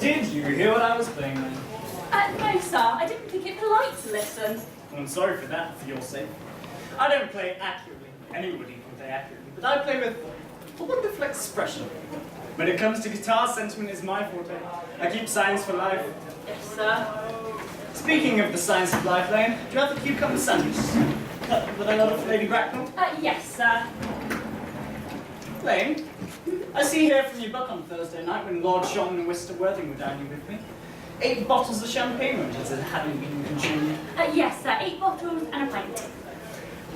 Did you hear what I was playing then? No, sir. I didn't think it polite to listen. Well, I'm sorry for that, for your sake. I don't play accurately. Anybody can play accurately. But I play with a wonderful expression. When it comes to guitar, sentiment is my forte. I keep science for life. Yes, sir. Speaking of the science of life, Lane, do you have the cucumber sandwiches? With a lot of Lady Bracknell? Yes, sir. Lane, I see here from your book on Thursday night when Lord John and Mr. Worthing were dining with me. 8 bottles of champagne that hadn't been consumed. Yes, sir. 8 bottles and a pint.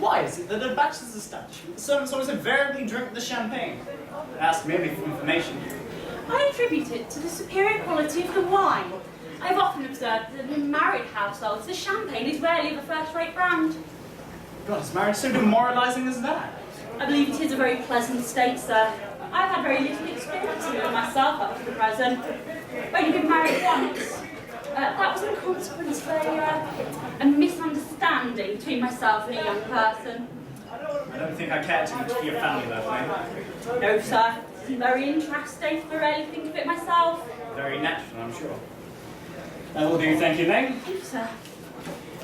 Why is it that at a bachelor's establishment, the servants always invariably drink the champagne? Ask merely for information. I attribute it to the superior quality of the wine. I've often observed that in married households, the champagne is rarely of a first-rate brand. God, is marriage so demoralising as that? I believe it is a very pleasant state, sir. I've had very little experience in it myself up to the present. I've only been married once. That was in consequence of a misunderstanding between myself and a young person. I don't think I care too much for your family that way. No, sir. It's very interesting. I rarely think of it myself. Very natural, I'm sure. That will do, thank you, Lane. Thank you, sir.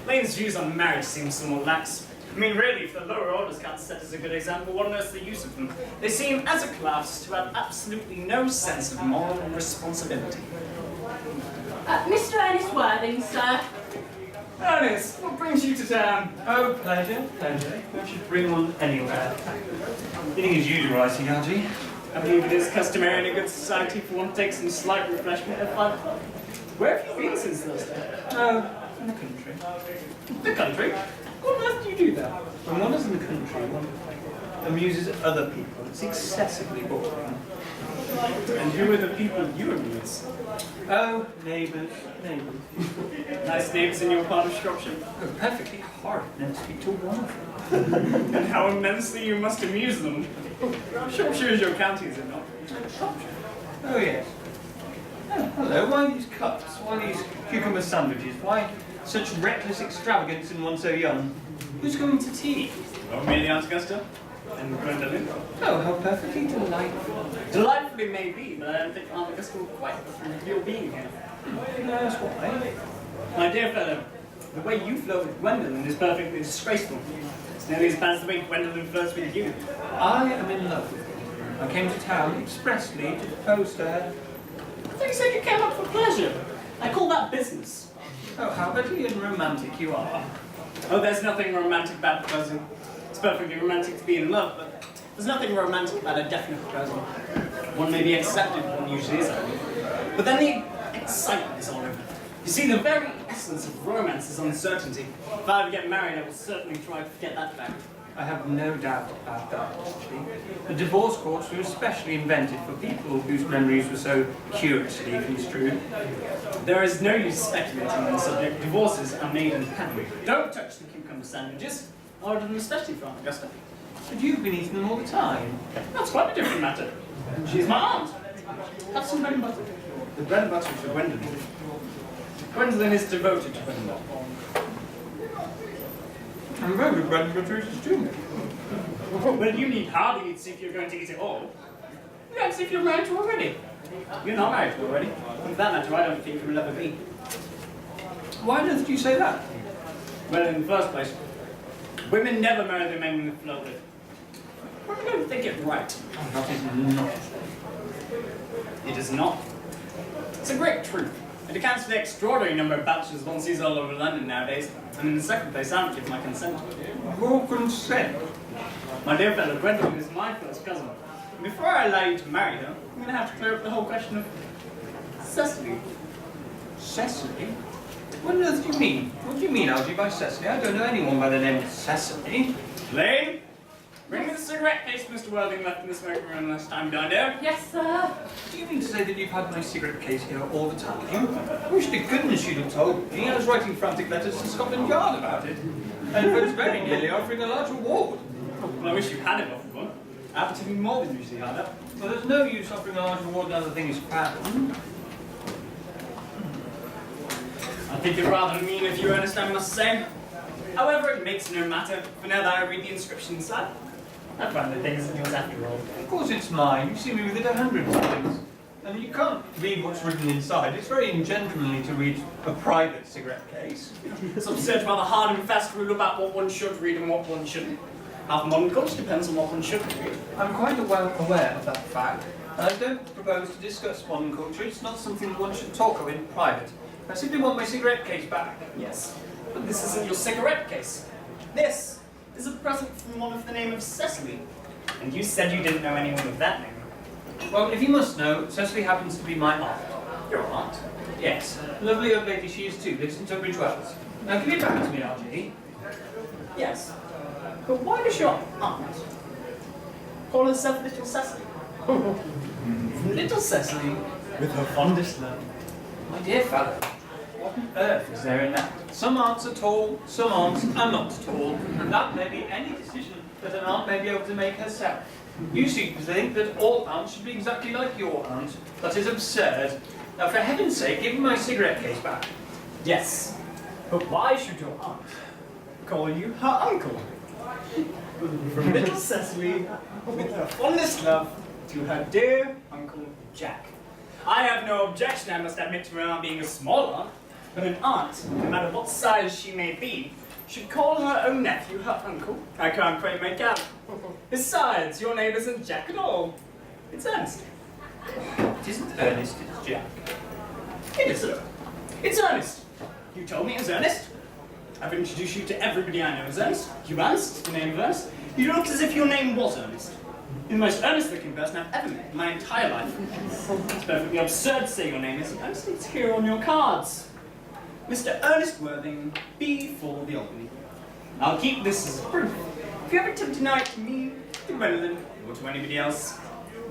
Lane's views on marriage seem somewhat lax. I mean, really, if the lower orders can't set us a good example, what on earth's the use of them? They seem, as a class, to have absolutely no sense of moral responsibility. Mr. Ernest Worthing, sir. Ernest, what brings you to town? Oh, pleasure, pleasure. I should bring one anywhere. Eating as usual, I see, Archie. I believe it is customary in a good society for one to take some slight refreshment at 5 o'clock. Where have you been since Thursday? Oh, in the country. The country? What on earth do you do there? When one is in the country, one amuses other people. It's excessively boring. And who are the people you amuse? Oh, neighbours, neighbours. Nice neighbours in your part of Shropshire. Oh, perfectly horrid. Never speak to one of them. And how immensely you must amuse them. Shropshire is your county, is it not? Shropshire? Oh, yes. Oh, hello. Why these cups? Why these cucumber sandwiches? Why such reckless extravagance in one so young? Who's going to tea? Oh, merely Aunt Augusta and Gwendolyn. Oh, how perfectly delightful. Delightfully may be, but I don't think Aunt Augusta will quite approve your being here. That's why. My dear fellow, the way you flirt with Gwendolyn is perfectly disgraceful. It's nearly as bad as the way Gwendolyn flirts with you. I am in love with her. I came to town expressly to propose to her. I thought you said you came up for pleasure. I call that business. Oh, how utterly and romantic you are. Oh, there's nothing romantic about proposing. It's perfectly romantic to be in love, but there's nothing romantic about a definite proposal. One may be accepted, one usually isn't. But then the excitement is all over. You see, the very essence of romance is uncertainty. If I ever get married, I will certainly try to forget that fact. I have no doubt about that, actually. The divorce courts were especially invented for people whose memories were so curiously construed. There is no use speculating on the subject. Divorces are made in heaven. Don't touch the cucumber sandwiches. I ordered them especially for Aunt Augusta. But you've been eating them all the time. That's quite a different matter. She's my aunt. Have some bread and butter. The bread and butter is for Gwendolyn. Gwendolyn is devoted to Gwendolyn. I'm very good bread and butter is too. Well, you need hardly eat if you're going to eat it all. You act as if you're married to already. You're not married to already. For that matter, I don't think you will ever be. Why on earth do you say that? Well, in the first place, women never marry the men they flirt with. I don't think it right. Oh, that is not. It is not. It's a great truth. It accounts for the extraordinary number of bachelors one sees all over London nowadays. And in the second place, I don't give my consent to it. Your consent? My dear fellow, Gwendolyn is my first cousin. And before I allow you to marry her, I'm going to have to clear up the whole question of Cecily. Cecily? What on earth do you mean? What do you mean, Algie, by Cecily? I don't know anyone by the name of Cecily. Lane, bring me the cigarette case Mr. Worthing left in the smoking room last time down there. Yes, sir. Do you mean to say that you've had my cigarette case here all the time? I wish to goodness you'd have told me. I was writing frantic letters to Scotland Yard about it. And folks very nearly offering a large reward. Well, I wish you had offered one. I happen to be more than usually hard up. Well, there's no use offering a large reward now the thing is found. I think you're rather mean if you Earnest, I must say. However, it makes no matter, for now that I read the inscription inside, I find the thing isn't yours after all. Of course it's mine. You've seen me with it 100 times. And and you can't read what's written inside. It's very ungentlemanly to read a private cigarette case. It's absurd to have a hard and fast rule about what one should read and what one shouldn't. Our modern culture depends on what one should read. I'm quite well aware of that fact, and I don't propose to discuss modern culture. It's not something that one should talk of in private. I simply want my cigarette case back. Yes, but this isn't your cigarette case. This is a present from one of the name of Cecily. And you said you didn't know anyone with that name. Well, if you must know, Cecily happens to be my aunt. Your aunt? Yes, lovely old lady she is too, lives in Tunbridge Wells. Now give it back to me, RG. Yes. But why does your aunt call herself Little Cecily? From Little Cecily, with her fondest love. My dear fellow, what on earth is there in that? Some aunts are tall, some aunts are not tall, and that may be any decision that an aunt may be able to make herself. You seem to think that all aunts should be exactly like your aunt. That is absurd. Now, for heaven's sake, give me my cigarette case back. Yes. But why should your aunt call you her uncle? From Little Cecily, with her fondest love, to her dear Uncle Jack. I have no objection, I must admit, to her aunt being a small aunt, but an aunt, no matter what size she may be, should call her own nephew her uncle. I can't quite make out. Besides, your name isn't Jack at all. It's Ernest. It isn't Ernest, it's Jack. It is, sir. It's Ernest. You told me it was Ernest. I've introduced you to everybody I know as Ernest. You Ernest, the name of Ernest. You looked as if your name was Ernest. You're the most earnest-looking person I've ever met in my entire life. It's perfectly absurd to say your name isn't Ernest. It's here on your cards. Mr. Ernest Worthing, B. for the Albany. I'll keep this as proof. If you ever attempt to deny it to me, to Gwendolyn, or to anybody else.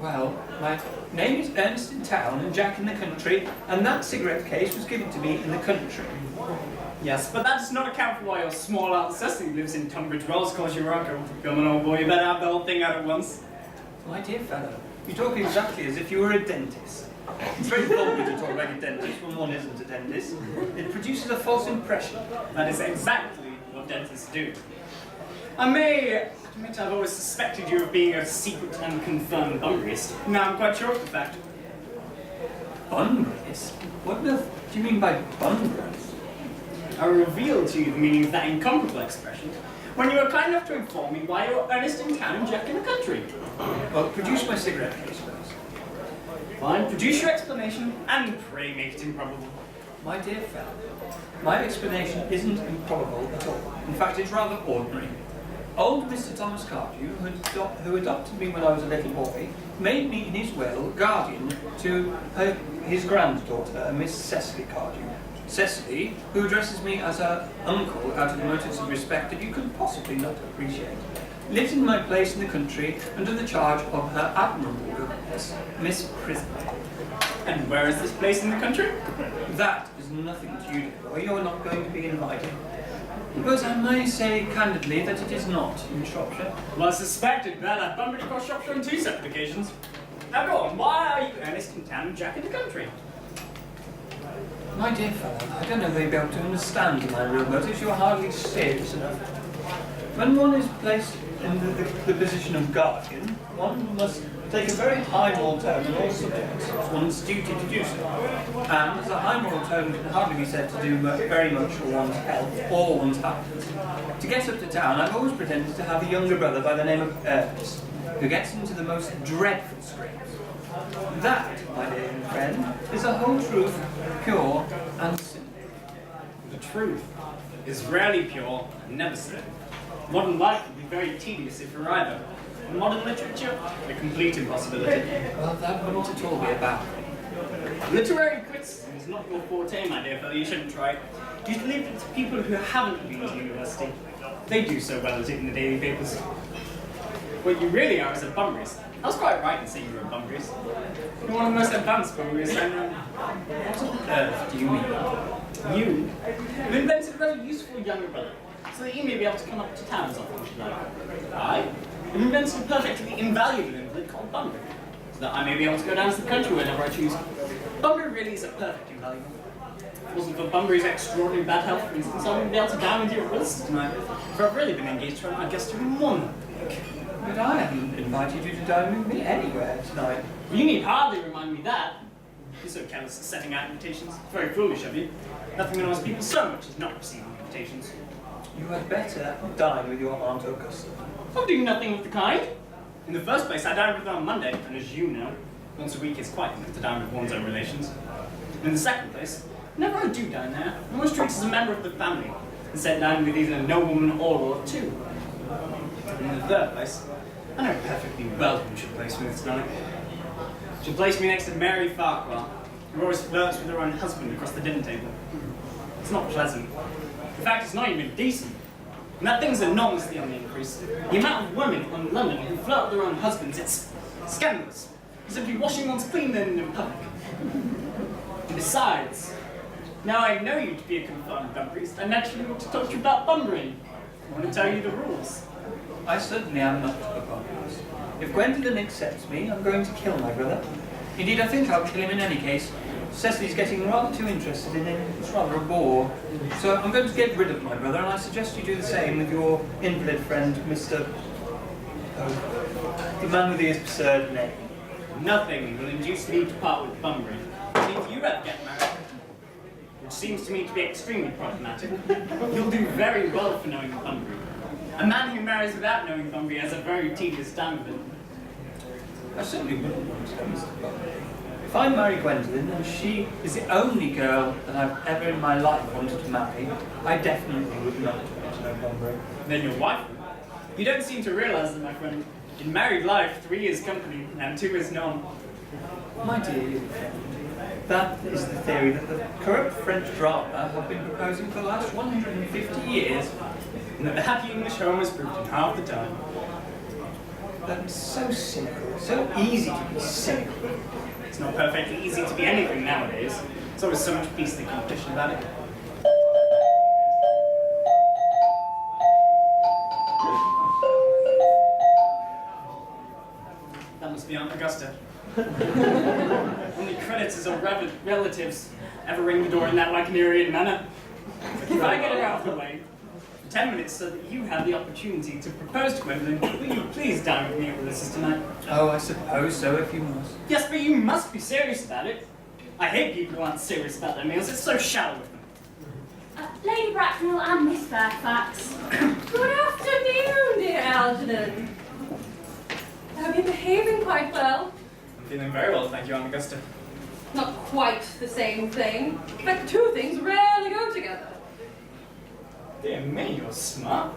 Well, my name is Ernest in town and Jack in the country, and that cigarette case was given to me in the country. Yes, but that does not account for why your small Aunt Cecily lives in Tunbridge Wells calls you uncle. Come on, old boy, you better have the whole thing out at once. My dear fellow, you talk exactly as if you were a dentist. It's very vulgar to talk about a dentist when one isn't a dentist. It produces a false impression. That is exactly what dentists do. I may admit I've always suspected you of being a secret and confirmed bunburyist. Now I'm quite sure of the fact. Bunburyist? What the do you mean by bunburyist? I revealed to you the meaning of that incomparable expression when you were kind enough to inform me why you were Ernest in town and Jack in the country. Well, produce my cigarette case first. Fine, produce your explanation and pray make it improbable. My dear fellow, my explanation isn't improbable at all. In fact, it's rather ordinary. Old Mr. Thomas Cardew, who adopted me when I was a little boy, made me in his will guardian to his granddaughter, Miss Cecily Cardew. Cecily, who addresses me as her uncle out of the motives of respect that you could possibly not appreciate, lives in my place in the country under the charge of her admirable governess, Miss Prison. And where is this place in the country? That is nothing to you, boy. You're not going to be invited. But I may say candidly that it is not in Shropshire. Well, I suspected that. I've bumped across Shropshire on 2 separate occasions. Now go on, why are you Ernest in town and Jack in the country? My dear fellow, I don't know if you'll be able to understand my real motives. You're hardly serious enough. When one is placed in the position of guardian, one must take a very high moral tone in all subjects. It's one's duty to do so. And as a high moral tone can hardly be said to do very much for one's health or one's happiness. To get up to town, I've always pretended to have a younger brother by the name of Earnest, who gets into the most dreadful scrapes. That, my dear friend, is the whole truth, pure and simple. The truth is rarely pure and never simple. Modern life would be very tedious if it were either. And modern literature, a complete impossibility. Well, that wouldn't at all be a bad thing. Literary criticism is not your forte, my dear fellow. You shouldn't try. You should leave it to people who haven't been to university. They do so well at it in the daily papers. What you really are is a bunburyist. I was quite right in saying you were a bunburyist. You're one of the most advanced bunburyists I know. What on earth do you mean? You have invented a very useful younger brother, so that you may be able to come up to town as often as you like. I have invented a perfectly invaluable invalid called Bunbury, so that I may be able to go down to the country whenever I choose. Bunbury really is a perfect invaluable. If it wasn't for Bunbury's extraordinary bad health, for instance, I wouldn't be able to dine with you at Wilde tonight. For I've really been engaged to my guest in one week. But I haven't invited you to dine with me anywhere tonight. You need hardly remind me that. You're so careless at setting out invitations. It's very foolish of you. Nothing annoys people so much as not receiving invitations. You had better dine with your Aunt Augusta. I'll do nothing of the kind. In the first place, I dine with her on Monday, and as you know, once a week is quite enough to dine with one's own relations. And in the second place, whenever I do dine there, I'm always treated as a member of the family, and set down with either a nobleman or lord too. And in the third place, I know perfectly well who should place me this night. She'll place me next to Mary Farquhar, who always flirts with her own husband across the dinner table. It's not pleasant. In fact, it's not even decent. And that thing's enormously on the increase. The amount of women in London who flirt with their own husbands, it's scandalous. It's simply washing one's clean linen in public. And besides, now I know you to be a confirmed bum priest, I naturally want to talk to you about bumbering. I want to tell you the rules. I certainly am not a bumpriest. If Gwendolen accepts me, I'm going to kill my brother. Indeed, I think I'll kill him in any case. Cecily's getting rather too interested in him. It's rather a bore. So I'm going to get rid of my brother, and I suggest you do the same with your invalid friend, Mr. Oh, the man with the absurd name. Nothing will induce me to part with Bunbury. And if you ever get married, which seems to me to be extremely problematic, you'll do very well for knowing Bunbury. A man who marries without knowing Bunbury has a very tedious time of it. I certainly wouldn't want to know Mr. Bunbury. If I marry Gwendolen, and she is the only girl that I've ever in my life wanted to marry, I definitely would not want to know Bunbury. Then your wife would. You don't seem to realise that, my friend. In married life, 3 is company, and 2 is none. My dear young friend, that is the theory that the corrupt French drama have been proposing for the last 150 years. And that the happy English home is proved in half the time. That's so cynical, so easy to be cynical. It's not perfectly easy to be anything nowadays. There's always so much beastly competition about it. That must be Aunt Augusta. Only creditors or relatives ever ring the door in that Wagnerian manner. If I get her out of the way, for 10 minutes so that you have the opportunity to propose to Gwendolen, will you please dine with me at Ulysses tonight? Oh, I suppose so, if you must. Yes, but you must be serious about it. I hate people who aren't serious about their meals. It's so shallow of them. Lady Bracknell and Miss Fairfax. Good afternoon, dear Algernon. Have you been behaving quite well? I'm feeling very well, thank you, Aunt Augusta. Not quite the same thing, but the two things rarely go together. Dear me, you're smart.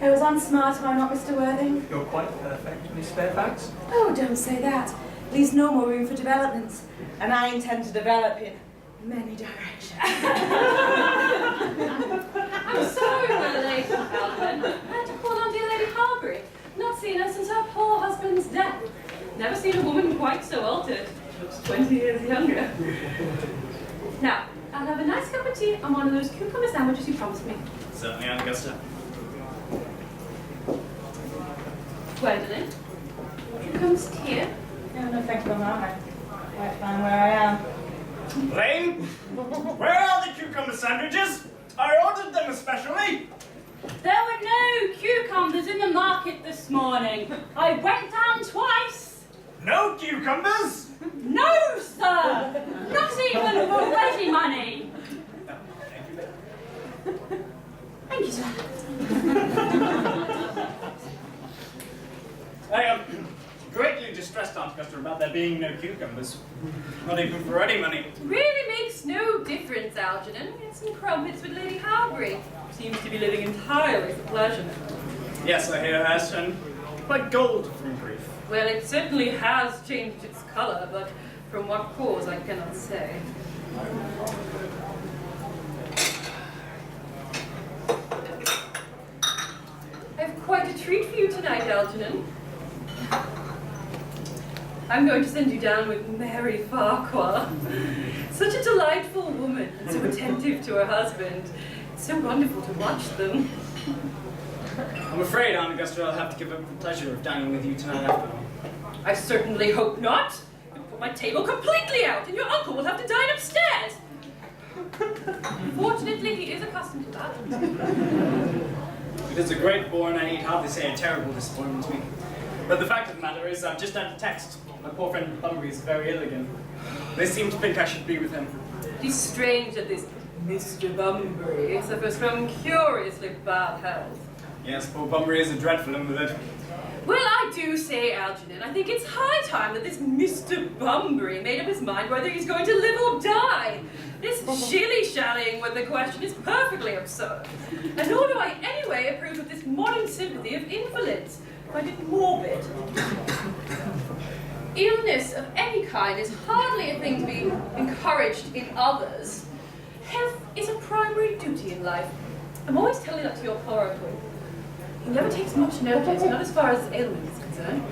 I was unsmart, am I not, Mr. Worthing? You're quite perfect, Miss Fairfax. Oh, don't say that. Leaves no more room for developments. And I intend to develop in many directions. I'm sorry we're late, Algernon. I had to call on dear Lady Harbury. Not seen her since her poor husband's death. Never seen a woman quite so altered. She looks 20 years younger. Now, I'll have a nice cup of tea and one of those cucumber sandwiches you promised me. Certainly, Aunt Augusta. Gwendolen, cucumbers here. No, thank you, Mama. I'm quite fine where I am. Lane, where are the cucumber sandwiches? I ordered them especially. There were no cucumbers in the market this morning. I went down twice. No cucumbers? No, sir! Not even for ready money. Thank you, sir. I am greatly distressed, Aunt Augusta, about there being no cucumbers. Not even for ready money. Really makes no difference, Algernon. Get some crumpets with Lady Harbury. Seems to be living entirely for pleasure. Yes, I hear her turned quite gold from grief. Well, it certainly has changed its colour, but from what cause I cannot say. I have quite a treat for you tonight, Algernon. I'm going to send you down with Mary Farquhar. Such a delightful woman, and so attentive to her husband. It's so wonderful to watch them. I'm afraid, Aunt Augusta, I'll have to give up the pleasure of dining with you tonight after all. I certainly hope not. You'll put my table completely out, and your uncle will have to dine upstairs. Fortunately, he is accustomed to that. It is a great bore, and I need hardly say a terrible disappointment to me. But the fact of the matter is, I've just had a text My poor friend Bunbury is very ill again. They seem to think I should be with him. It is strange that this Mr. Bunbury suffers from curiously bad health. Yes, poor Bunbury is a dreadful invalid. Well, I do say, Algernon, I think it's high time that this Mr. Bunbury made up his mind whether he's going to live or die. This shilly-shallying with the question is perfectly absurd. And nor do I anyway approve of this modern sympathy of invalids. I find it morbid. Illness of any kind is hardly a thing to be encouraged in others. Health is a primary duty in life. I'm always telling that to your poor uncle. He never takes much notice, not as far as his ailment is concerned.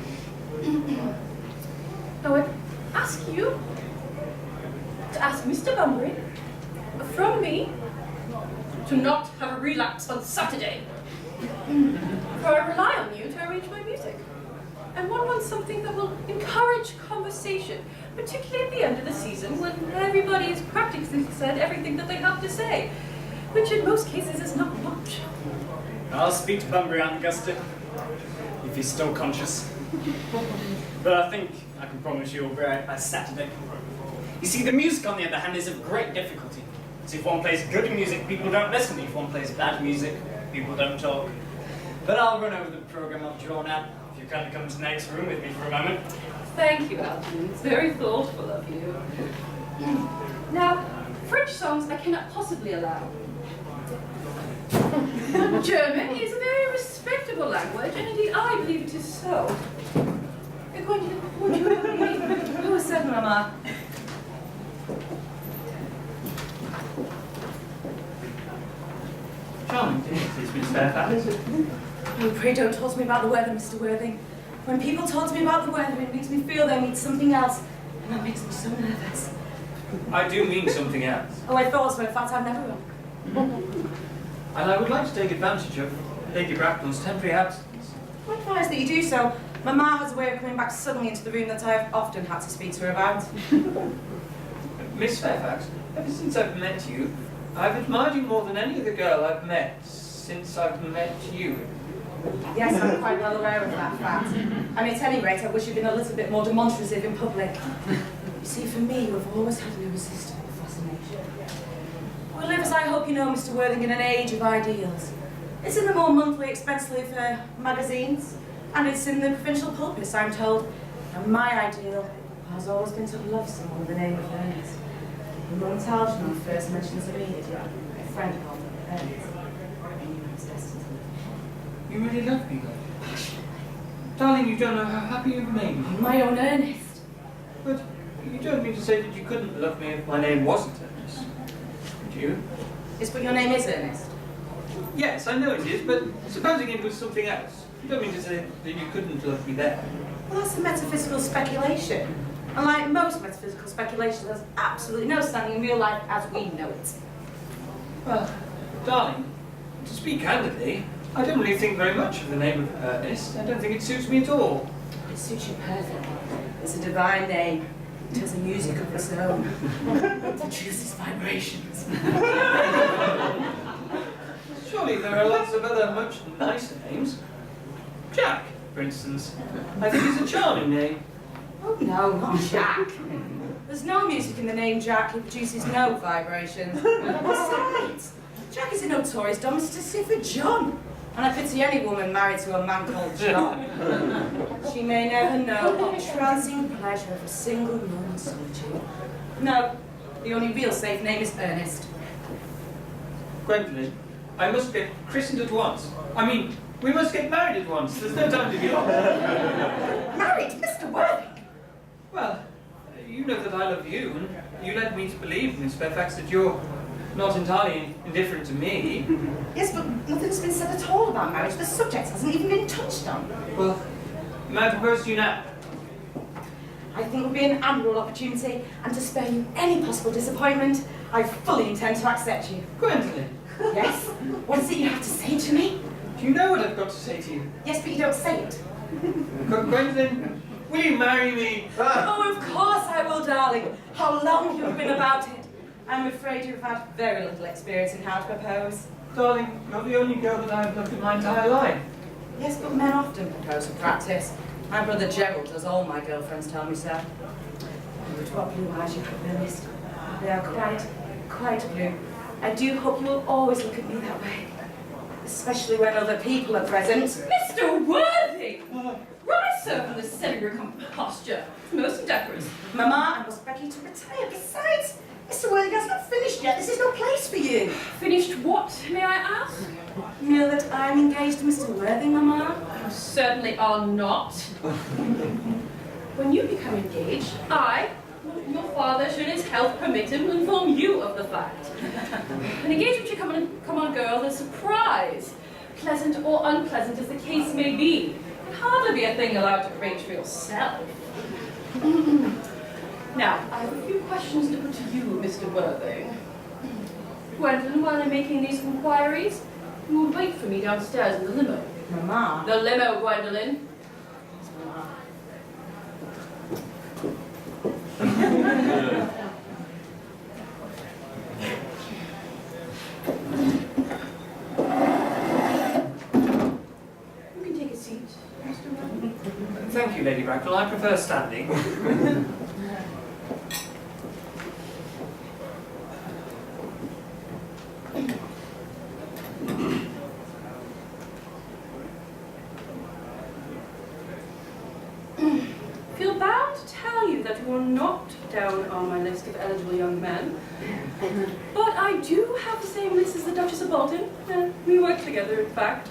Now I ask you to ask Mr. Bunbury from me to not have a relapse on Saturday. For I rely on you to arrange my music. And one wants something that will encourage conversation, particularly at the end of the season when everybody has practically said everything that they have to say, which in most cases is not much. I'll speak to Bunbury, Aunt Augusta, if he's still conscious. But I think I can promise you he'll be right by Saturday. You see, the music, on the other hand, is of great difficulty. So if one plays good music, people don't listen. If one plays bad music, people don't talk. But I'll run over the program I've drawn out. If you kindly come to the next room with me for a moment. Thank you, Algernon. It's very thoughtful of you. Now, French songs I cannot possibly allow. German is a very respectable language, and indeed I believe it is so. You're going to, would you agree? Who said, Mama? Charming day, it is, Miss Fairfax. Oh, pray don't talk to me about the weather, Mr. Worthing. When people talk to me about the weather, it makes me feel they mean something else, and that makes me so nervous. I do mean something else. Oh, I thought so. In fact, I've never will. And I would like to take advantage of Lady Bracknell's temporary absence. I advise that you do so. Mamma has a way of coming back suddenly into the room that I've often had to speak to her about. Miss Fairfax, ever since I've met you, I've admired you more than any other girl I've met since I've met you. Yes, I'm quite well aware of that fact. And at any rate, I wish you'd been a little bit more demonstrative in public. You see, for me, you have always had an irresistible fascination. We live, as I hope you know, Mr. Worthing, in an age of ideals. It's in the more monthly, expensive magazines, and it's in the provincial pulpits, I'm told. And my ideal has always been to love someone with the name of Earnest. And when Algernon first mentioned to me that a friend called him Earnest, I knew I was destined to love him. You really love me, darling, you don't know how happy you've made me. My own Earnest. But you don't mean to say that you couldn't love me if my name wasn't Earnest, would you? Yes, but your name is Earnest. Yes, I know it is, but supposing it was something else, you don't mean to say that you couldn't love me there. Well, that's a metaphysical speculation. And like most metaphysical speculation, there's absolutely no standing in real life as we know it. Well, darling, to speak candidly, I don't really think very much of the name of Earnest. I don't think it suits me at all. It suits you perfectly. It's a divine name. It has a music of its own. It produces vibrations. Surely there are lots of other much nicer names. Jack, for instance, I think is a charming name. Oh no, not Jack. There's no music in the name Jack. It produces no vibrations. Besides, Jack is a notorious domesticity for John. And I pity any woman married to a man called John. She may never know the transient pleasure of a single moment's solitude. No, the only real safe name is Earnest. Gwendolyn, I must get christened at once. I mean, we must get married at once. There's no time to be lost. Married, Mr. Worthing? Well, you know that I love you, and you led me to believe, Miss Fairfax, that you're not entirely indifferent to me. Yes, but nothing's been said at all about marriage. The subject hasn't even been touched on. Well, may I propose to you now? I think it would be an admirable opportunity, and to spare you any possible disappointment, I fully intend to accept you. Gwendolyn, Yes? What is it you have to say to me? do you know what I've got to say to you? Yes, but you don't say it. Gwendolyn, will you marry me? Oh, of course I will, darling. How long you have been about it. I'm afraid you've had very little experience in how to propose. Darling, you're the only girl that I've loved in my entire life. Yes, but men often propose for practice. My brother Gerald does all my girlfriends tell me so. But what blue eyes you have, Ernest. They are quite blue. I do hope you will always look at me that way. Especially when other people are present. Mr. Worthing! Rise, sir, from the semi-recumbent posture. It's most indecorous. Mamma, I must beg you to retire. Besides, Mr. Worthing has not finished yet. This is no place for you. Finished what, may I ask? You know that I am engaged to Mr. Worthing, Mamma? You certainly are not. When you become engaged, I, your father, should his health permit him, will inform you of the fact. An engagement should come on a girl as a surprise, pleasant or unpleasant as the case may be. It can hardly be a thing allowed to arrange for yourself. Now, I have a few questions to put to you, Mr. Worthing. Gwendolyn, while I'm making these inquiries, you will wait for me downstairs in the limo. Mamma? The limo, Gwendolyn. You can take a seat, Mr. Worthing. Thank you, Lady Bracknell. I prefer standing. Feel bound to tell you that you are not down on my list of eligible young men. But I do have the same list as the Duchess of Bolton. We work together, in fact.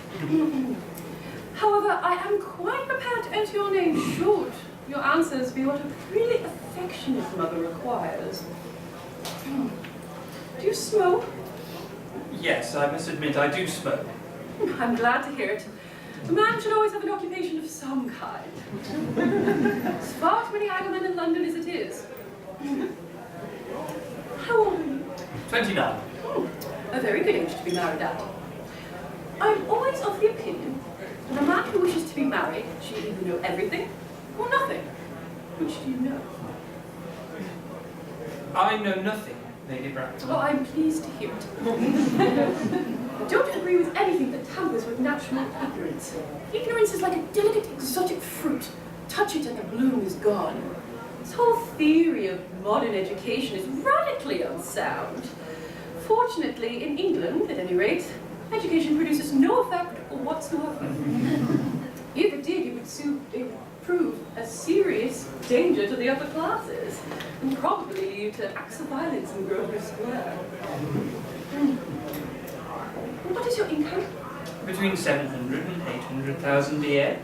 However, I am quite prepared to enter your name should your answers be what a really affectionate mother requires. Do you smoke? Yes, I must admit I do smoke. I'm glad to hear it. A man should always have an occupation of some kind. There's far too many idle men in London as it is. How old are you? 29. A very good age to be married at. I'm always of the opinion that a man who wishes to be married should either know everything or nothing. Which do you know? I know nothing, Lady Bracknell. Oh, I'm pleased to hear it. I don't agree with anything that tampers with natural ignorance. Ignorance is like a delicate exotic fruit. Touch it and the bloom is gone. This whole theory of modern education is radically unsound. Fortunately, in England, at any rate, education produces no effect whatsoever. If it did, it would prove a serious danger to the upper classes, and probably lead to acts of violence in Grosvenor Square. What is your income? Between 700 and 800,000 a year.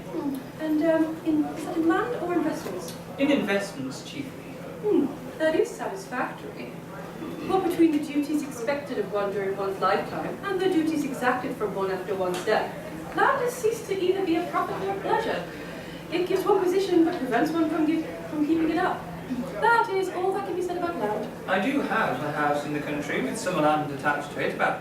And is that in land or investments? In investments, chiefly. That is satisfactory. What between the duties expected of one during one's lifetime and the duties exacted from one after one's death, land has ceased to either be a profit or a pleasure. It gives one position but prevents one from keeping it up. That is all that can be said about land. I do have a house in the country with some land attached to it, about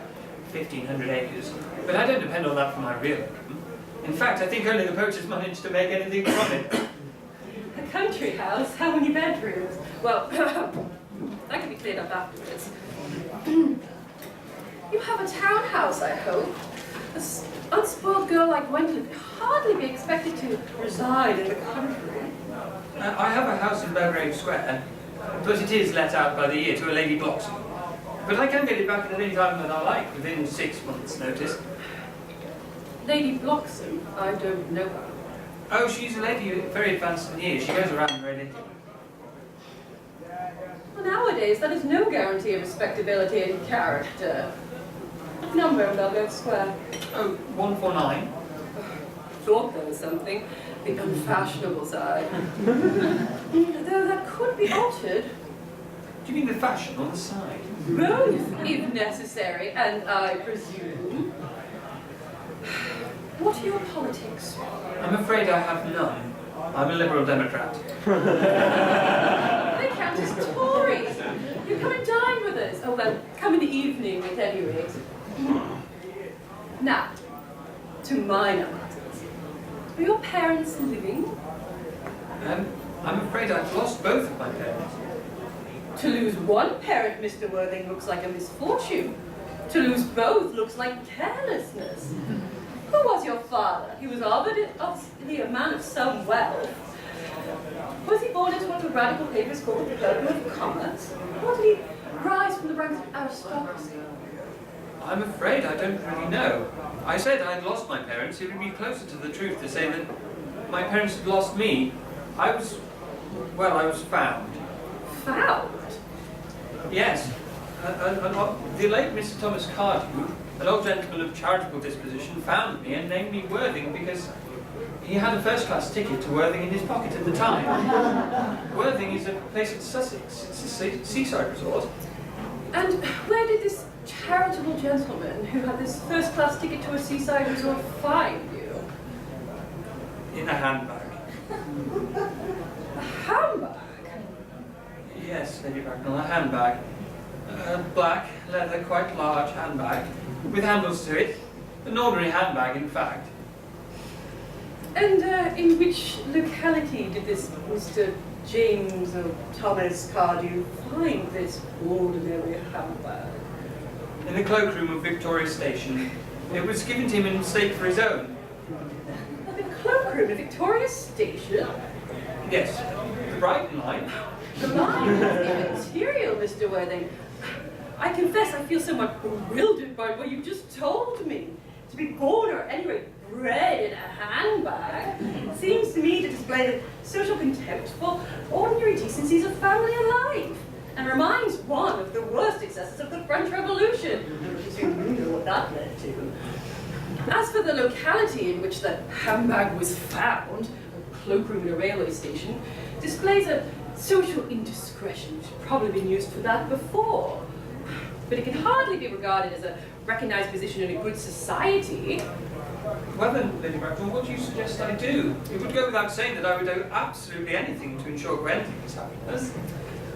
1,500 acres. But I don't depend on that for my real income. In fact, I think only the poachers manage to make anything from it. A country house? How many bedrooms? Well, that can be cleared up afterwards. You have a townhouse, I hope. An unspoiled girl like Gwendolyn could hardly be expected to reside in the country. I have a house in Belgrave Square, but it is let out by the year to a Lady Bloxham. But I can get it back at any time that I like, within 6 months' notice. Lady Bloxham? I don't know her. Oh, she's a lady very advanced in years. She goes around very little. Well, nowadays, that is no guarantee of respectability and character. What number in Belgrave Square? Oh, 149. Thought there was something. The unfashionable side. Though that could be altered. Do you mean the fashion on the side? Both, if necessary, and I presume. What are your politics? I'm afraid I have none. I'm a Liberal Democrat. They count as Tories. You come and dine with us. Oh, well, come in the evening at any rate. Now, to minor matters. Are your parents living? I'm afraid I've lost both of my parents. To lose one parent, Mr. Worthing, looks like a misfortune. To lose both looks like carelessness. Who was your father? He was obviously a man of some wealth. Was he born into one of the radical papers called the Clerk of Commerce? Or did he rise from the ranks of aristocracy? I'm afraid I don't really know. I said I'd lost my parents. It would be closer to the truth to say that my parents had lost me. I was found. Found? Yes. The late Mr. Thomas Cardew, an old gentleman of charitable disposition, found me and named me Worthing because he had a first-class ticket to Worthing in his pocket at the time. Worthing is a place in Sussex. It's a seaside resort. And where did this charitable gentleman who had this first-class ticket to a seaside resort find you? In a handbag. A handbag? Yes, Lady Bracknell, a handbag. A black, leather, quite large handbag, with handles to it. An ordinary handbag, in fact. And in which locality did this Mr. James or Thomas Cardew find this ordinary handbag? In the cloakroom of Victoria Station. It was given to him in mistake for his own. The cloakroom at Victoria Station? Yes, the Brighton line. The line is immaterial, Mr. Worthing. I confess I feel somewhat bewildered by what you just told me. To be born or anyway bred in a handbag seems to me to display the social contempt for ordinary decencies of family life, and reminds one of the worst excesses of the French Revolution. You know what that led to. As for the locality in which the handbag was found, a cloakroom in a railway station, displays a social indiscretion which had probably been used for that before. But it can hardly be regarded as a recognised position in a good society. Well then, Lady Bracknell, what do you suggest I do? It would go without saying that I would do absolutely anything to ensure Gwendolyn's happiness.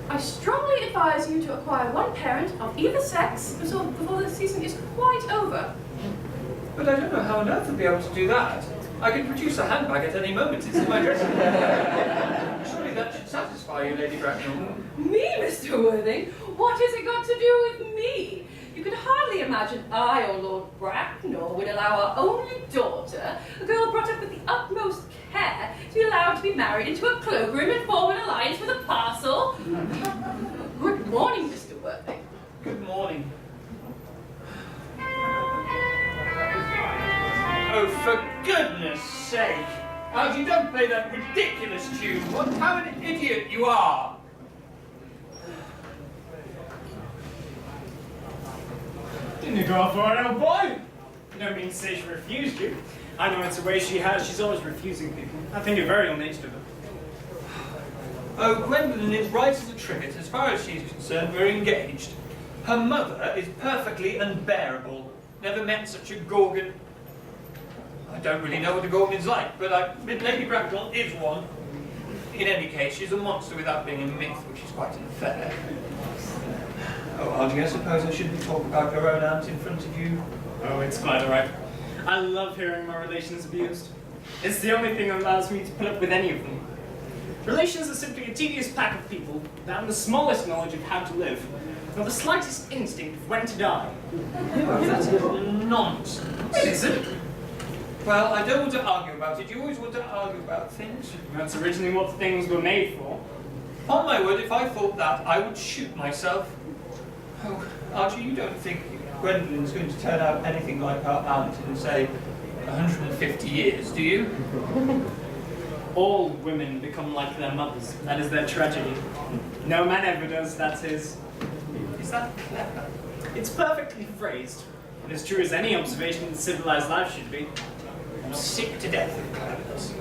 I strongly advise you to acquire one parent of either sex before the season is quite over. But I don't know how on earth I'll be able to do that. I can produce a handbag at any moment. It's in my dressing room. Surely that should satisfy you, Lady Bracknell. Me, Mr. Worthing? What has it got to do with me? You could hardly imagine I or Lord Bracknell would allow our only daughter, a girl brought up with the utmost care, to be allowed to be married into a cloakroom and form an alliance with a parcel. Good morning, Mr. Worthing. Good morning. Oh, for goodness sake! Algie, don't play that ridiculous tune. How an idiot you are! Didn't you go off for an old boy? You don't mean to say she refused you. I know it's a way she has. She's always refusing people. I think you're very ill-natured of her. Oh, Gwendolyn is right as a trivet. As far as she's concerned, we're engaged. Her mother is perfectly unbearable. Never met such a gorgon. I don't really know what a gorgon's like, but Lady Bracknell is one. In any case, she's a monster without being a myth, which is quite unfair. Oh, Archie, I suppose I shouldn't talk about your own aunt in front of you. Oh, it's quite alright. I love hearing my relations abused. It's the only thing that allows me to put up with any of them. Relations are simply a tedious pack of people without the smallest knowledge of how to live, nor the slightest instinct of when to die. Oh, that's nonsense. Is it? Well, I don't want to argue about it. You always want to argue about things. That's originally what things were made for. On my word, if I thought that, I would shoot myself. Oh, Archie, you don't think Gwendolyn's going to turn out anything like her aunt in, say, 150 years, do you? All women become like their mothers. That is their tragedy. No man ever does, that's his. Is that clever? It's perfectly phrased, and as true as any observation that civilized life should be. I'm sick to death of cleverness.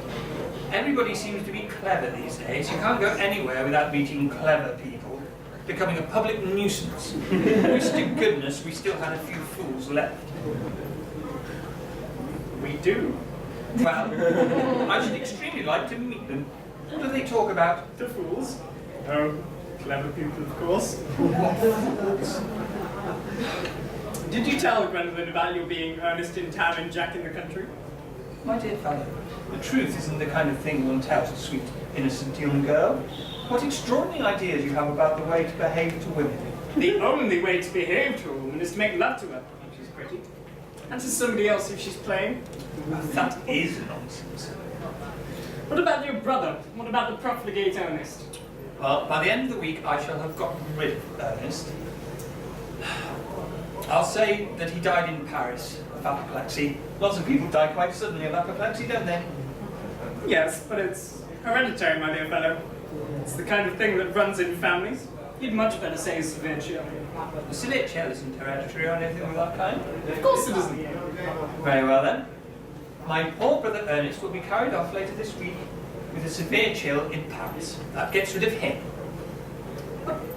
Everybody seems to be clever these days. You can't go anywhere without meeting clever people. Becoming a public nuisance. Wish to goodness we still had a few fools left. We do. Well, I should extremely like to meet them. What do they talk about? The fools. Oh, clever people, of course. What fools? Did you tell Gwendolyn about your being Earnest in town and Jack in the country? My dear fellow, the truth isn't the kind of thing one tells a sweet, innocent young girl. What extraordinary ideas you have about the way to behave to women. The only way to behave to a woman is to make love to her, if she's pretty. And to somebody else if she's plain. That is nonsense. What about your brother? What about the profligate Earnest? Well, by the end of the week, I shall have gotten rid of Ernest. I'll say that he died in Paris of apoplexy. Lots of people die quite suddenly of apoplexy, don't they? Yes, but it's hereditary, my dear fellow. It's the kind of thing that runs in families. You'd much better say severe chill. The severe chill isn't hereditary or anything of that kind. Of course it isn't. Very well then. My poor brother Ernest will be carried off later this week with a severe chill in Paris. That gets rid of him.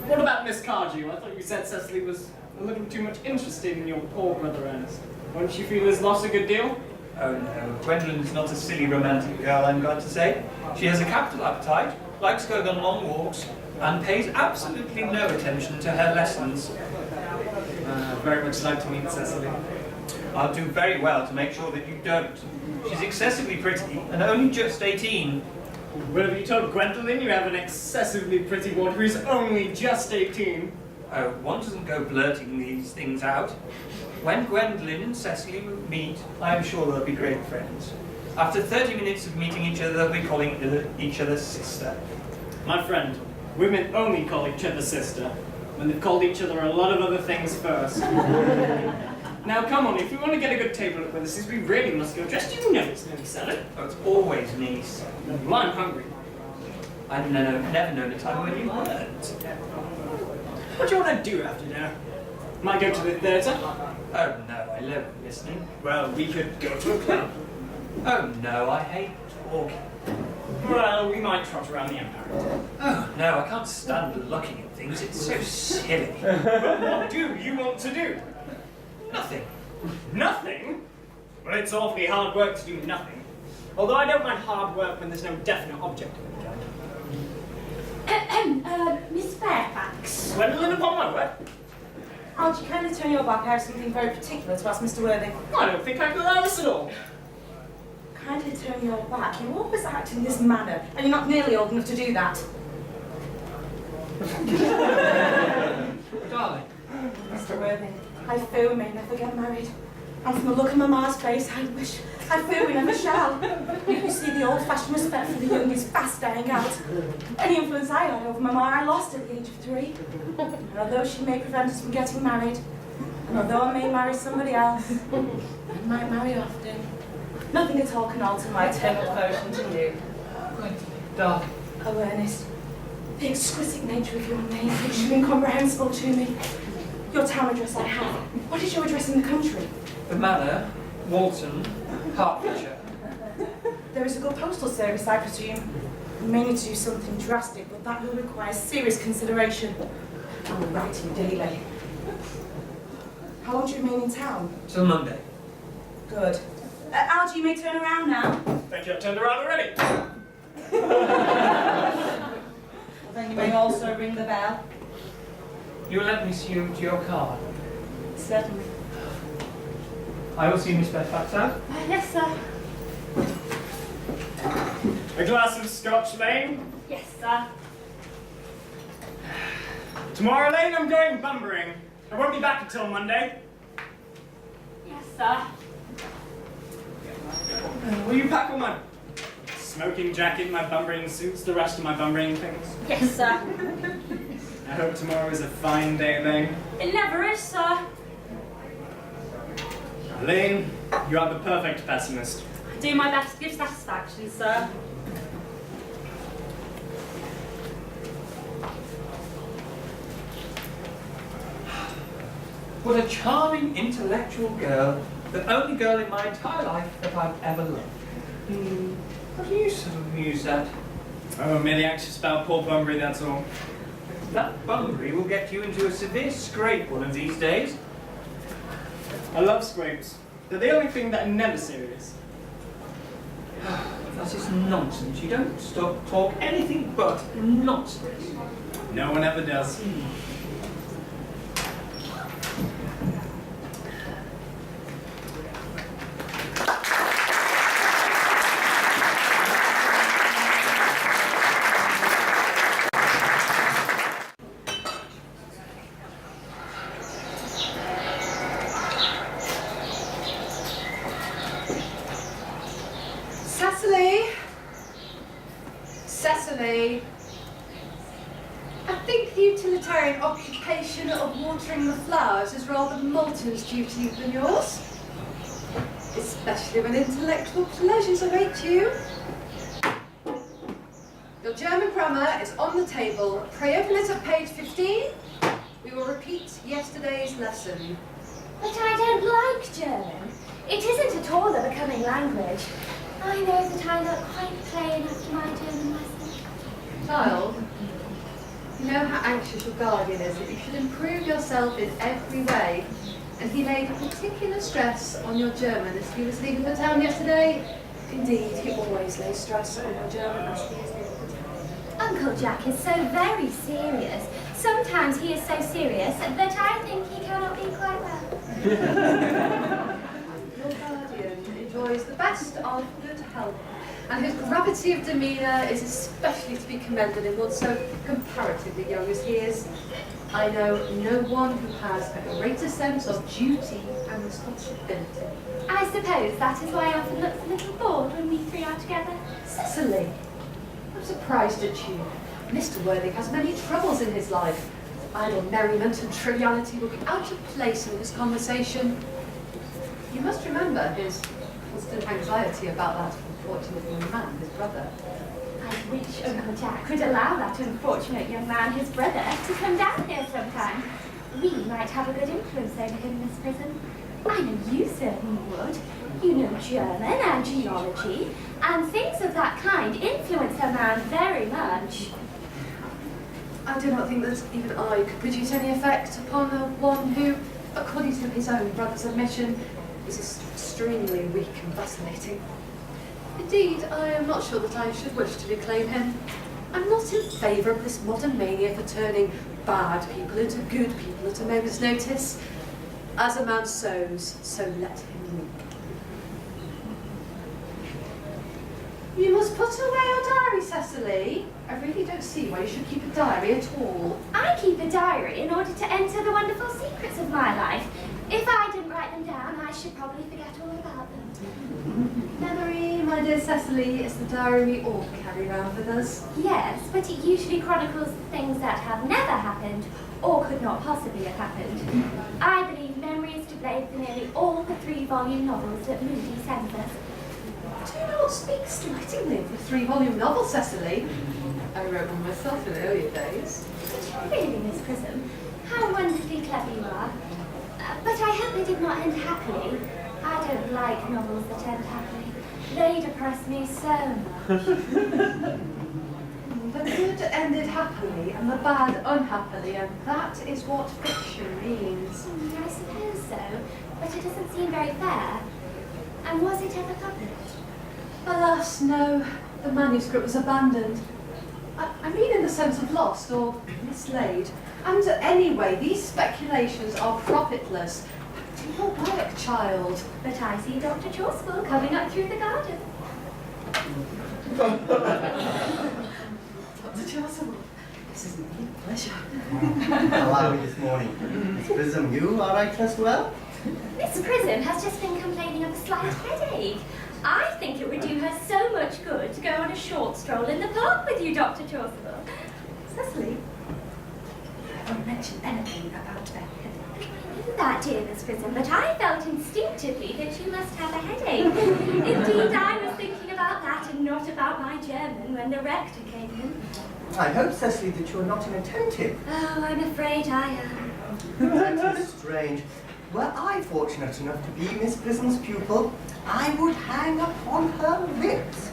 What about Miss Cardew? I thought you said Cecily was a little too much interested in your poor brother Ernest. Won't you feel his loss a good deal? Oh no, Gwendolyn's not a silly romantic girl, I'm glad to say. She has a capital appetite, likes going on long walks, and pays absolutely no attention to her lessons. Very much like to meet Cecily. I'll do very well to make sure that you don't. She's excessively pretty and only just 18. Well, have you told Gwendolyn you have an excessively pretty one who's only just 18? Oh, one doesn't go blurting these things out. When Gwendolyn and Cecily meet, I am sure they'll be great friends. After 30 minutes of meeting each other, they'll be calling each other sister. My friend, women only call each other sister when they've called each other a lot of other things first. Now come on, if we want to get a good table at Willis's, we really must go dressed. You know it's nearly 7. Oh, it's always me, son. Well, I'm hungry. I've never known a time when you weren't. What do you want to do after dinner? Might go to the theatre? Oh no, I love listening. Well, we could go to a club. Oh no, I hate talking. Well, we might trot around the Empire. Oh no, I can't stand looking at things, it's so silly. But what do you want to do? Nothing. Nothing? Well, it's awfully hard work to do nothing. Although I don't mind hard work when there's no definite object of it. Miss Fairfax. Gwendolyn, upon my word. Algie, kindly turn your back. I have something very particular to ask Mr. Worthing. I don't think I could allow this at all. Kindly turn your back. You always act in this manner, and you're not nearly old enough to do that. Darling. Mr. Worthing, I fear we may never get married. And from the look of Mamma's face, I fear we never shall. You see, the old-fashioned respect for the young is fast dying out. Any influence I had over Mamma, I lost at the age of 3. And although she may prevent us from getting married, and although I may marry somebody else, I might marry often, nothing at all can alter my eternal devotion to you. Darling. Oh, Ernest, the exquisite nature of your name makes you incomprehensible to me. Your town address I have. What is your address in the country? The Manor, Walton, Hertfordshire. There is a good postal service, I presume. You may need to do something drastic, but that will require serious consideration. I will write to you daily. How long do you remain in town? Till Monday. Good. Algie, you may turn around now. Thank you, I've turned around already. Well, then you may also ring the bell. You will let me see you to your car. Certainly. I will see Miss Fairfax out. Yes, sir. A glass of Scotch, Lane. Yes, sir. Tomorrow, Lane, I'm going bumbering. I won't be back until Monday. Yes, sir. Will you pack all my smoking jacket, my bumbering suits, the rest of my bumbering things? Yes, sir. I hope tomorrow is a fine day, Lane. It never is, sir. Lane, you are the perfect pessimist. I do my best to give satisfaction, sir. What a charming, intellectual girl. The only girl in my entire life that I've ever loved. What do you sort of muse at? Oh, merely anxious about poor Bunbury, that's all. That Bunbury will get you into a severe scrape one of these days. I love scrapes. They're the only thing that are never serious. That is nonsense. You don't stop talk anything but nonsense. No one ever does. fine occupation of watering the flowers is rather Moulton's duty than yours. Especially when intellectual pleasures await you. Your German grammar is on the table. Pray open it at page 15. We will repeat yesterday's lesson. But I don't like German. It isn't at all a becoming language. I know that I look quite plain after my German lesson. Child, you know how anxious your guardian is that you should improve yourself in every way. And he laid particular stress on your German as he was leaving the town yesterday. Indeed, he always lays stress on your German as he is leaving the town. Uncle Jack is so very serious. Sometimes he is so serious that I think he cannot be quite well. Your guardian enjoys the best of good health, and his gravity of demeanour is especially to be commended in one so comparatively young as he is. I know no one who has a greater sense of duty and responsibility. I suppose that is why I often looks a little bored when we three are together. Cecily, I'm surprised at you. Mr. Worthing has many troubles in his life. Idle merriment and triviality will be out of place in this conversation. You must remember his constant anxiety about that unfortunate young man, his brother. I wish Uncle Jack would allow that unfortunate young man, his brother, to come down here sometime. We might have a good influence over him in this prison. I know you certainly would. You know German and geology, and things of that kind influence a man very much. I do not think that even I could produce any effect upon one who, according to his own brother's admission, is extremely weak and vacillating. Indeed, I am not sure that I should wish to reclaim him. I'm not in favour of this modern mania for turning bad people into good people at a moment's notice. As a man sows, so let him reap. You must put away your diary, Cecily. I really don't see why you should keep a diary at all. I keep a diary in order to enter the wonderful secrets of my life. If I didn't write them down, I should probably forget all about them. Memory, my dear Cecily, is the diary we all carry around with us. Yes, but it usually chronicles things that have never happened or could not possibly have happened. I believe memory is to blame for nearly all the 3-volume novels that Moody sends us. Do not speak slightingly of the 3-volume novel, Cecily. I wrote one myself in earlier days. Really, Miss Prism, how wonderfully clever you are. But I hope they did not end happily. I don't like novels that end happily. They depress me so much. The good ended happily and the bad unhappily, and that is what fiction means. I suppose so, but it doesn't seem very fair. And was it ever published? Alas, no. The manuscript was abandoned. I mean in the sense of lost or mislaid. And anyway, these speculations are profitless. Do your work, child. But I see Dr. Chaucerville coming up through the garden. Dr. Chaucerville, this is indeed a pleasure. How are we this morning? Miss Prism, you all right as well? Miss Prism has just been complaining of a slight headache. I think it would do her so much good to go on a short stroll in the park with you, Dr. Chaucerville. Cecily, I haven't mentioned anything about that headache. I knew that, dear Miss Prism, but I felt instinctively that you must have a headache. Indeed, I was thinking about that and not about my German when the rector came in. I hope, Cecily, that you're not inattentive. Oh, I'm afraid I am. That is strange. Were I fortunate enough to be Miss Prism's pupil, I would hang upon her lips.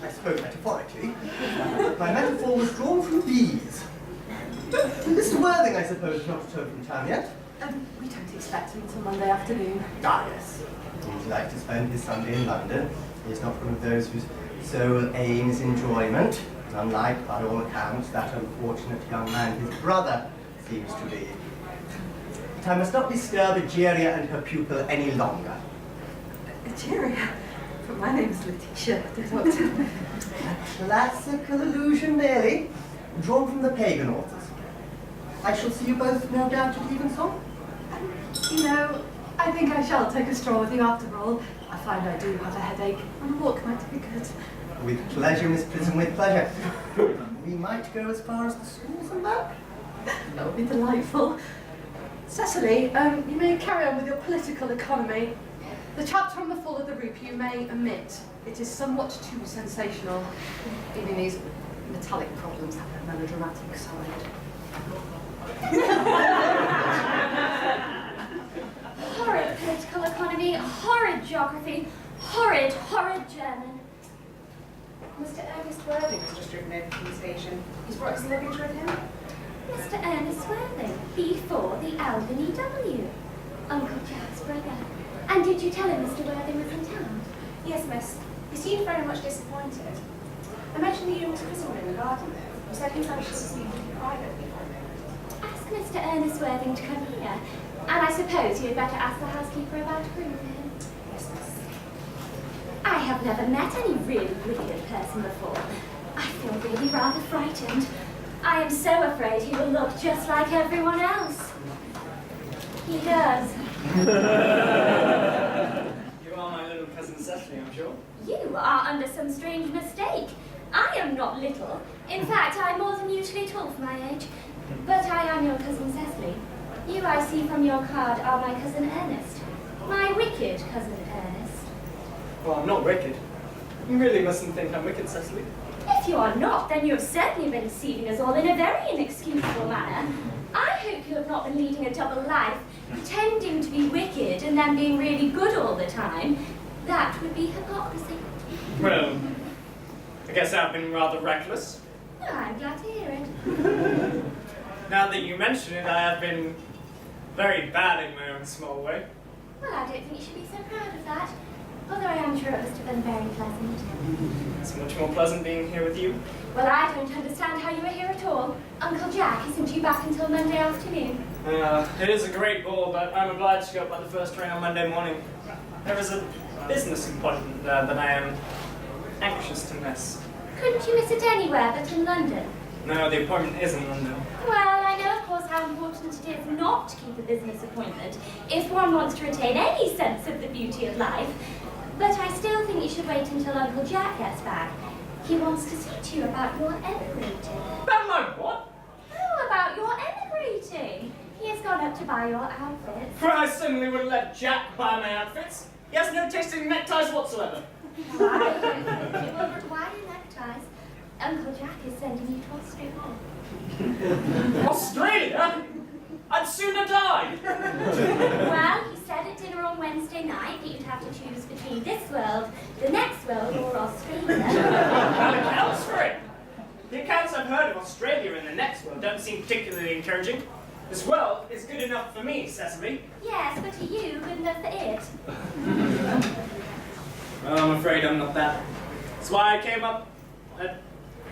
I spoke metaphorically. My metaphor was drawn from bees. Mr. Worthing, I suppose, is not returned from town yet? We don't expect him until Monday afternoon. Ah, yes. He'd like to spend his Sunday in London. He's not one of those whose sole aim is enjoyment, unlike, by all accounts, that unfortunate young man, his brother, seems to be. But I must not disturb Egeria and her pupil any longer. Egeria? But my name's Letitia, the doctor. A classical allusion, nearly, drawn from the pagan authors. I shall see you both, no doubt, at evensong. You know, I think I shall take a stroll with you after all. I find I do have a headache, and a walk might be good. With pleasure, Miss Prison, with pleasure. We might go as far as the schools and that. That would be delightful. Cecily, you may carry on with your political economy. The chapter on the fall of the rupee you may omit. It is somewhat too sensational. Even these metallic problems have a melodramatic side. Horrid political economy, horrid geography, horrid, horrid German. Mr. Ernest Worthing has just driven in from the station. He's brought his luggage with him. Mr. Ernest Worthing, B4 the Albany W. Uncle Jack's brother. And did you tell him Mr. Worthing was in town? Yes, miss. He seemed very much disappointed. I mentioned that you were prisoner in the garden, though. He said he was anxious to speak with you privately for a minute. Ask Mr. Ernest Worthing to come here. And I suppose you had better ask the housekeeper about a room for him. Yes, miss. I have never met any really wicked person before. I feel really rather frightened. I am so afraid he will look just like everyone else. He does. You are my little cousin Cecily, I'm sure. You are under some strange mistake. I am not little. In fact, I am more than usually tall for my age. But I am your cousin Cecily. You, I see from your card, are my cousin Ernest. My wicked cousin Ernest. Well, I'm not wicked. You really mustn't think I'm wicked, Cecily. If you are not, then you have certainly been deceiving us all in a very inexcusable manner. I hope you have not been leading a double life, pretending to be wicked and then being really good all the time. That would be hypocrisy. Well, I guess I've been rather reckless. Oh, I'm glad to hear it. Now that you mention it, I have been very bad in my own small way. Well, I don't think you should be so proud of that. Although I am sure it must have been very pleasant. It's much more pleasant being here with you. Well, I don't understand how you are here at all. Uncle Jack isn't due back until Monday afternoon. It is a great ball, but I'm obliged to go by the first train on Monday morning. There is a business appointment there that I am anxious to miss. Couldn't you miss it anywhere but in London? No, the appointment is in London. Well, I know, of course, how important it is not to keep a business appointment if one wants to retain any sense of the beauty of life. But I still think you should wait until Uncle Jack gets back. He wants to speak to you about your emigrating. About my what? Oh, about your emigrating. He has gone up to buy your outfits. For I certainly wouldn't let Jack buy my outfits. He has no taste in neckties whatsoever. Why? Why neckties? Uncle Jack is sending you to Australia. Australia? I'd sooner die. Well, he said at dinner on Wednesday night that you'd have to choose between this world, the next world, or Australia. That accounts for it. The accounts I've heard of Australia and the next world don't seem particularly encouraging. This world is good enough for me, Cecily. Yes, but are you good enough for it? Well, I'm afraid I'm not that. That's why I came up. I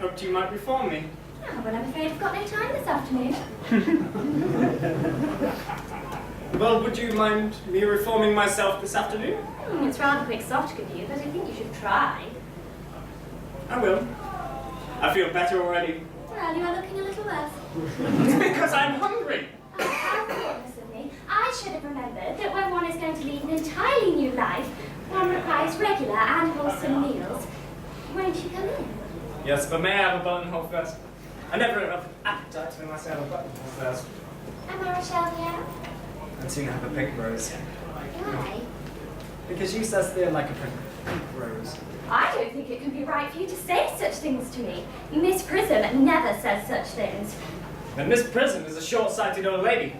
hoped you might reform me. Oh, well, I'm afraid I've got no time this afternoon. Well, would you mind me reforming myself this afternoon? It's rather quixotic of you, but I think you should try. I will. I feel better already. Well, you are looking a little worse. It's because I'm hungry. Oh, how thoughtless of me. I should have remembered that when one is going to lead an entirely new life, one requires regular and wholesome meals. Won't you come in? Yes, but may I have a buttonhole first? I never have appetite unless I have a buttonhole first. A Marechal I'd sooner have a pink rose. Why? Because she says they're like a pink rose. I don't think it can be right for you to say such things to me. Miss Prism never says such things. And Miss Prism is a short-sighted old lady.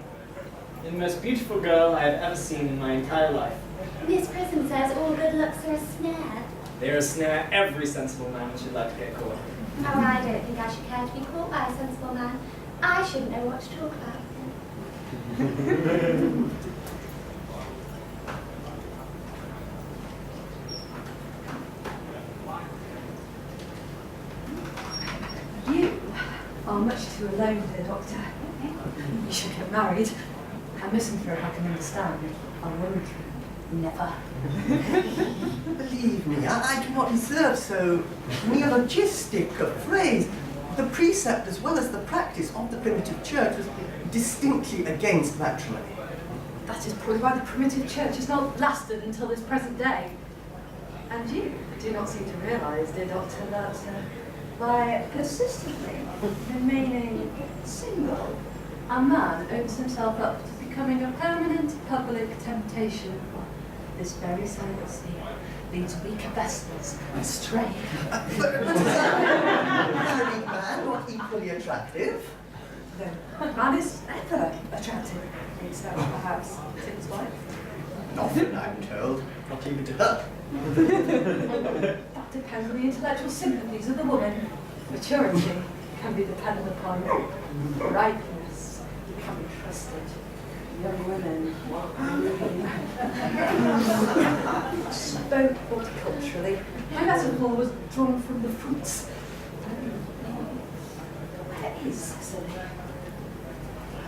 The most beautiful girl I have ever seen in my entire life. Miss Prism says all good looks are a snare. They're a snare every sensible man should like to get caught. Oh, I don't think I should care to be caught by a sensible man. I shouldn't know what to talk about. You are much too alone, dear Doctor. You should get married. I'm misanthrope, I can understand. I won't. Never. Believe me, I do not deserve so neologistic a phrase. The precept as well as the practice of the primitive church was distinctly against matrimony. That is probably why the primitive church has not lasted until this present day. And you do not seem to realise, dear Doctor, that by persistently remaining single, a man opens himself up to becoming a permanent public temptation. This very celibacy leads weaker vessels astray. But is that married man not equally attractive? No, man is ever attractive, except perhaps to his wife. Often, I'm told, not even to her. That depends on the intellectual sympathies of the woman. Maturity can be depended upon. Ripeness can be trusted. Young women spoke horticulturally. My metaphor was drawn from the fruits. Where is Cecily?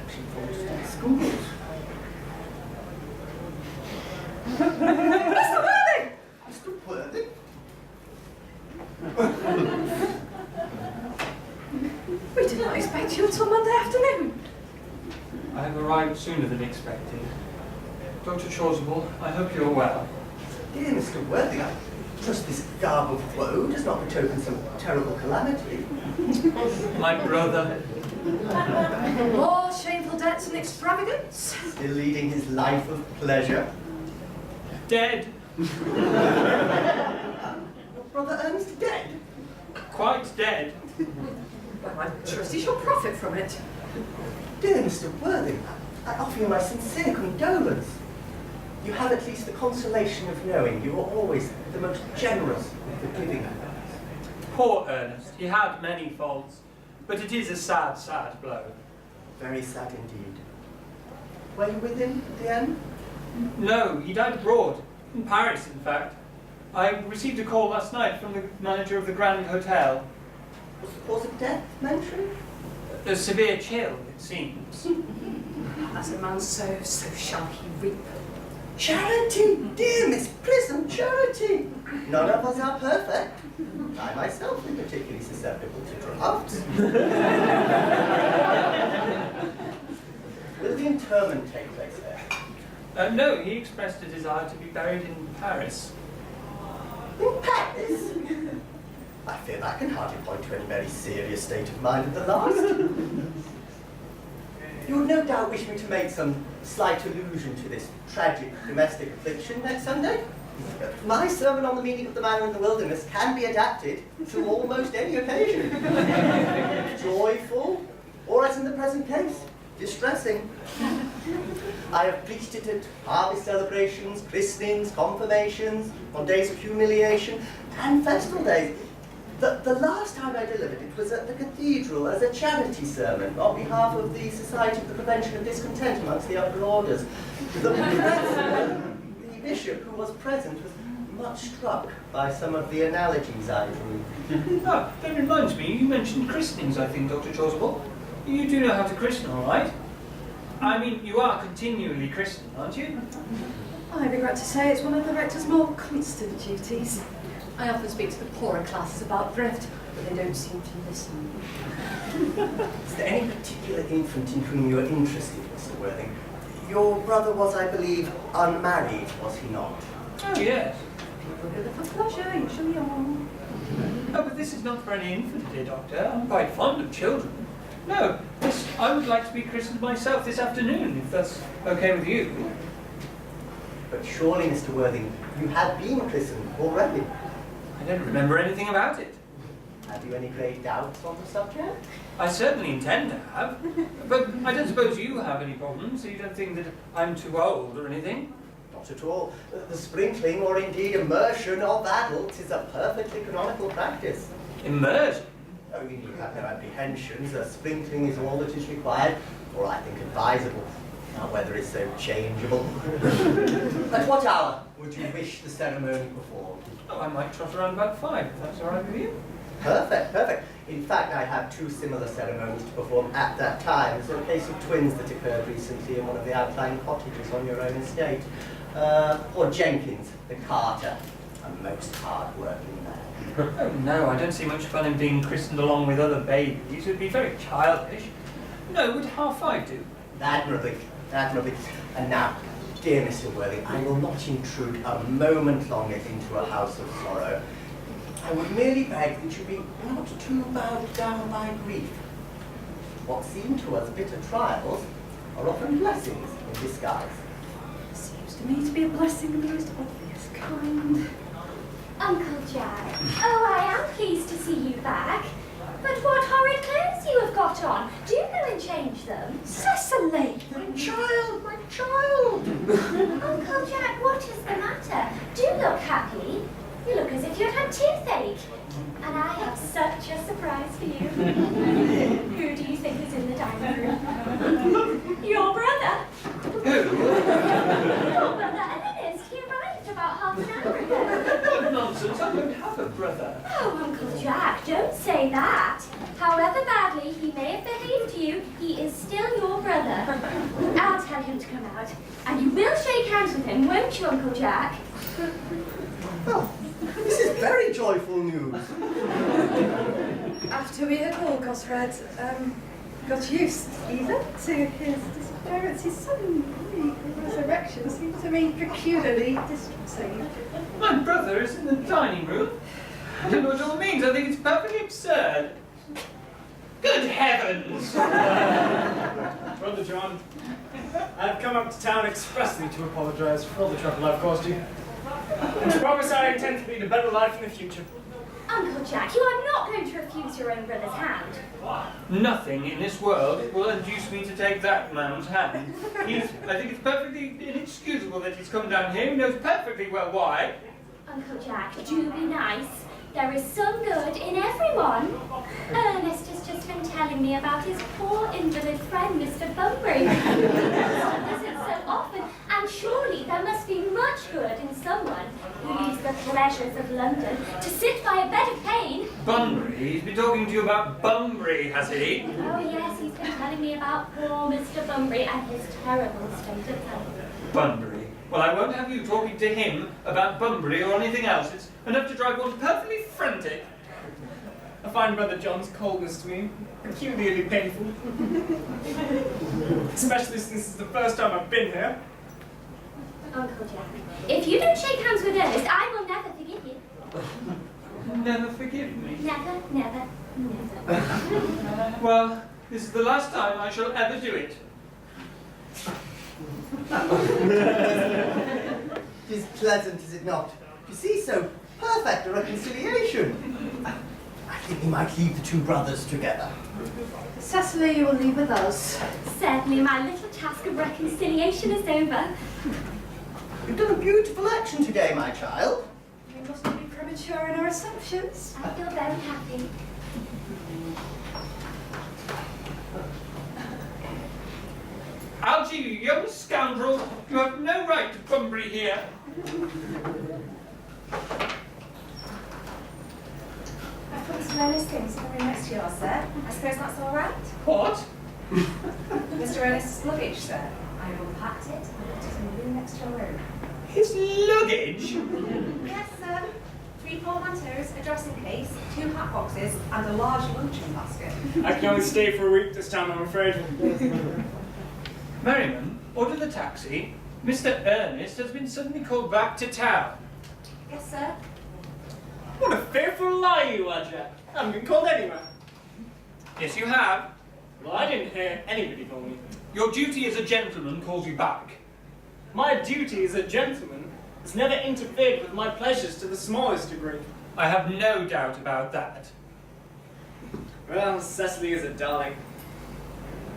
She falls to schools. Mr. Worthing! Mr. Worthing? We did not expect you until Monday afternoon. I have arrived sooner than expected. Dr. Chasuble, I hope you're well. Dear Mr. Worthing, I trust this garb of woe does not betoken some terrible calamity. My brother. More shameful debts and extravagance. Still leading his life of pleasure. Dead. Your brother Earnest dead? Quite dead. Well, I trust he shall profit from it. Dear Mr. Worthing, I offer you my sincere condolence. You have at least the consolation of knowing you are always the most generous and forgiving of us. Poor Ernest. He had many faults, but it is a sad, sad blow. Very sad indeed. Were you with him at the end? No, he died abroad. In Paris, in fact. I received a call last night from the manager of the Grand Hotel. Was the cause of death mentioned? A severe chill, it seems. As a man sows, so shall he reap. Charity! Dear Miss Prism, charity! None of us are perfect. I myself am particularly susceptible to drafts. Will the interment take place there? No, he expressed a desire to be buried in Paris. In Paris? I fear that can hardly point to any very serious state of mind at the last. You would no doubt wish me to make some slight allusion to this tragic domestic affliction next Sunday. My sermon on the meaning of the man in the wilderness can be adapted to almost any occasion. Joyful, or as in the present case, distressing. I have preached it at harvest celebrations, christenings, confirmations, on days of humiliation, and festival days. The last time I delivered it was at the cathedral as a charity sermon on behalf of the Society for the Prevention of Discontent amongst the upper orders. The bishop who was present was much struck by some of the analogies I drew. Ah, that reminds me, you mentioned christenings, I think, Dr. Chasuble. You do know how to christen, all right? I mean, you are continually christening, aren't you? I regret to say it's one of the rector's more constant duties. I often speak to the poorer classes about thrift, but they don't seem to listen. Is there any particular infant in whom you are interested, Mr. Worthing? Your brother was, I believe, unmarried, was he not? Oh, yes. People who live for pleasure usually are. Oh, but this is not for any infant, dear Doctor. I'm quite fond of children. No, this, I would like to be christened myself this afternoon, if that's okay with you. But surely, Mr. Worthing, you have been christened already. I don't remember anything about it. Have you any great doubts on the subject? I certainly intend to have, but I don't suppose you have any problems, so you don't think that I'm too old or anything? Not at all. The sprinkling or indeed immersion of adults is a perfectly canonical practice. Immersion? I mean, you have no apprehensions. A sprinkling is all that is required, or I think advisable. Now, whether it's so changeable. At what hour would you wish the ceremony performed? Oh, I might trot around about 5, if that's all right with you. Perfect, perfect. In fact, I have 2 similar ceremonies to perform at that time. There's a case of twins that occurred recently in one of the outlying cottages on your own estate. Or Jenkins, the carter, a most hard-working man. Oh, no, I don't see much fun in being christened along with other babies. It would be very childish. No, would 5:30 do? Admirably, admirably. And now, Dear Mr. Worthing, I will not intrude a moment longer into a house of sorrow. I would merely beg that you be not too bowed down by grief. What seem to us bitter trials are often blessings in disguise. Seems to me to be a blessing of the most obvious kind. Uncle Jack, oh, I am pleased to see you back. But what horrid clothes you have got on. Do go and change them. Cecily! My child, my child! Uncle Jack, what is the matter? Do look happy. You look as if you'd had toothache. And I have such a surprise for you. Who do you think is in the dining room? Your brother. Your brother Ernest. He arrived about half an hour ago. What nonsense, I don't have a brother. Oh, Uncle Jack, don't say that. However badly he may have behaved to you, he is still your brother. I'll tell him to come out. And you will shake hands with him, won't you, Uncle Jack? Oh, this is very joyful news. After we had all got used either to his disappearance, his sudden resurrection seemed to me peculiarly distressing. My brother is in the dining room. I don't know what it all means. I think it's perfectly absurd. Good heavens! Brother John, I've come up to town expressly to apologize for all the trouble I've caused you. And to promise I intend to lead a better life in the future. Uncle Jack, you are not going to refuse your own brother's hand. Nothing in this world will induce me to take that man's hand. I think it's perfectly inexcusable that he's come down here. He knows perfectly well why. Uncle Jack, do be nice. There is some good in everyone. Ernest has just been telling me about his poor invalid friend, Mr. Bunbury. He visits so often, and surely there must be much good in someone who leaves the pleasures of London to sit by a bed of pain. Bunbury? He's been talking to you about Bunbury, has he? Oh yes, he's been telling me about poor Mr. Bunbury and his terrible state of health. Bunbury? Well, I won't have you talking to him about Bunbury or anything else. It's enough to drive one perfectly frantic. I find Brother John's coldness to me peculiarly painful. Especially since it's the first time I've been here. Uncle Jack, if you don't shake hands with Ernest, I will never forgive you. Never forgive me. Never, never, never. Well, this is the last time I shall ever do it. It is pleasant, is it not, to see so perfect a reconciliation. I think we might leave the two brothers together. Cecily, you will leave with us. Certainly, my little task of reconciliation is over. You've done a beautiful action today, my child. We must not be premature in our assumptions. I feel very happy. Algy, you young scoundrel! You have no right to Bunbury here. I've put Mr. Ernest's things in the room next to yours, sir. I suppose that's all right? What? Mr. Ernest's luggage, sir. I have unpacked it and put it in the room next to your room. His luggage? Yes, sir. 3 portmanteaus, a dressing case, 2 hat boxes, and a large luncheon basket. I can only stay for a week this time, I'm afraid. Merriman, order the taxi. Mr. Earnest has been suddenly called back to town. Yes, sir. What a fearful lie you are, Jack. I haven't been called anywhere. Yes, you have. Well, I didn't hear anybody call me. Your duty as a gentleman calls you back. My duty as a gentleman has never interfered with my pleasures to the smallest degree. I have no doubt about that. Well, Cecily is a darling.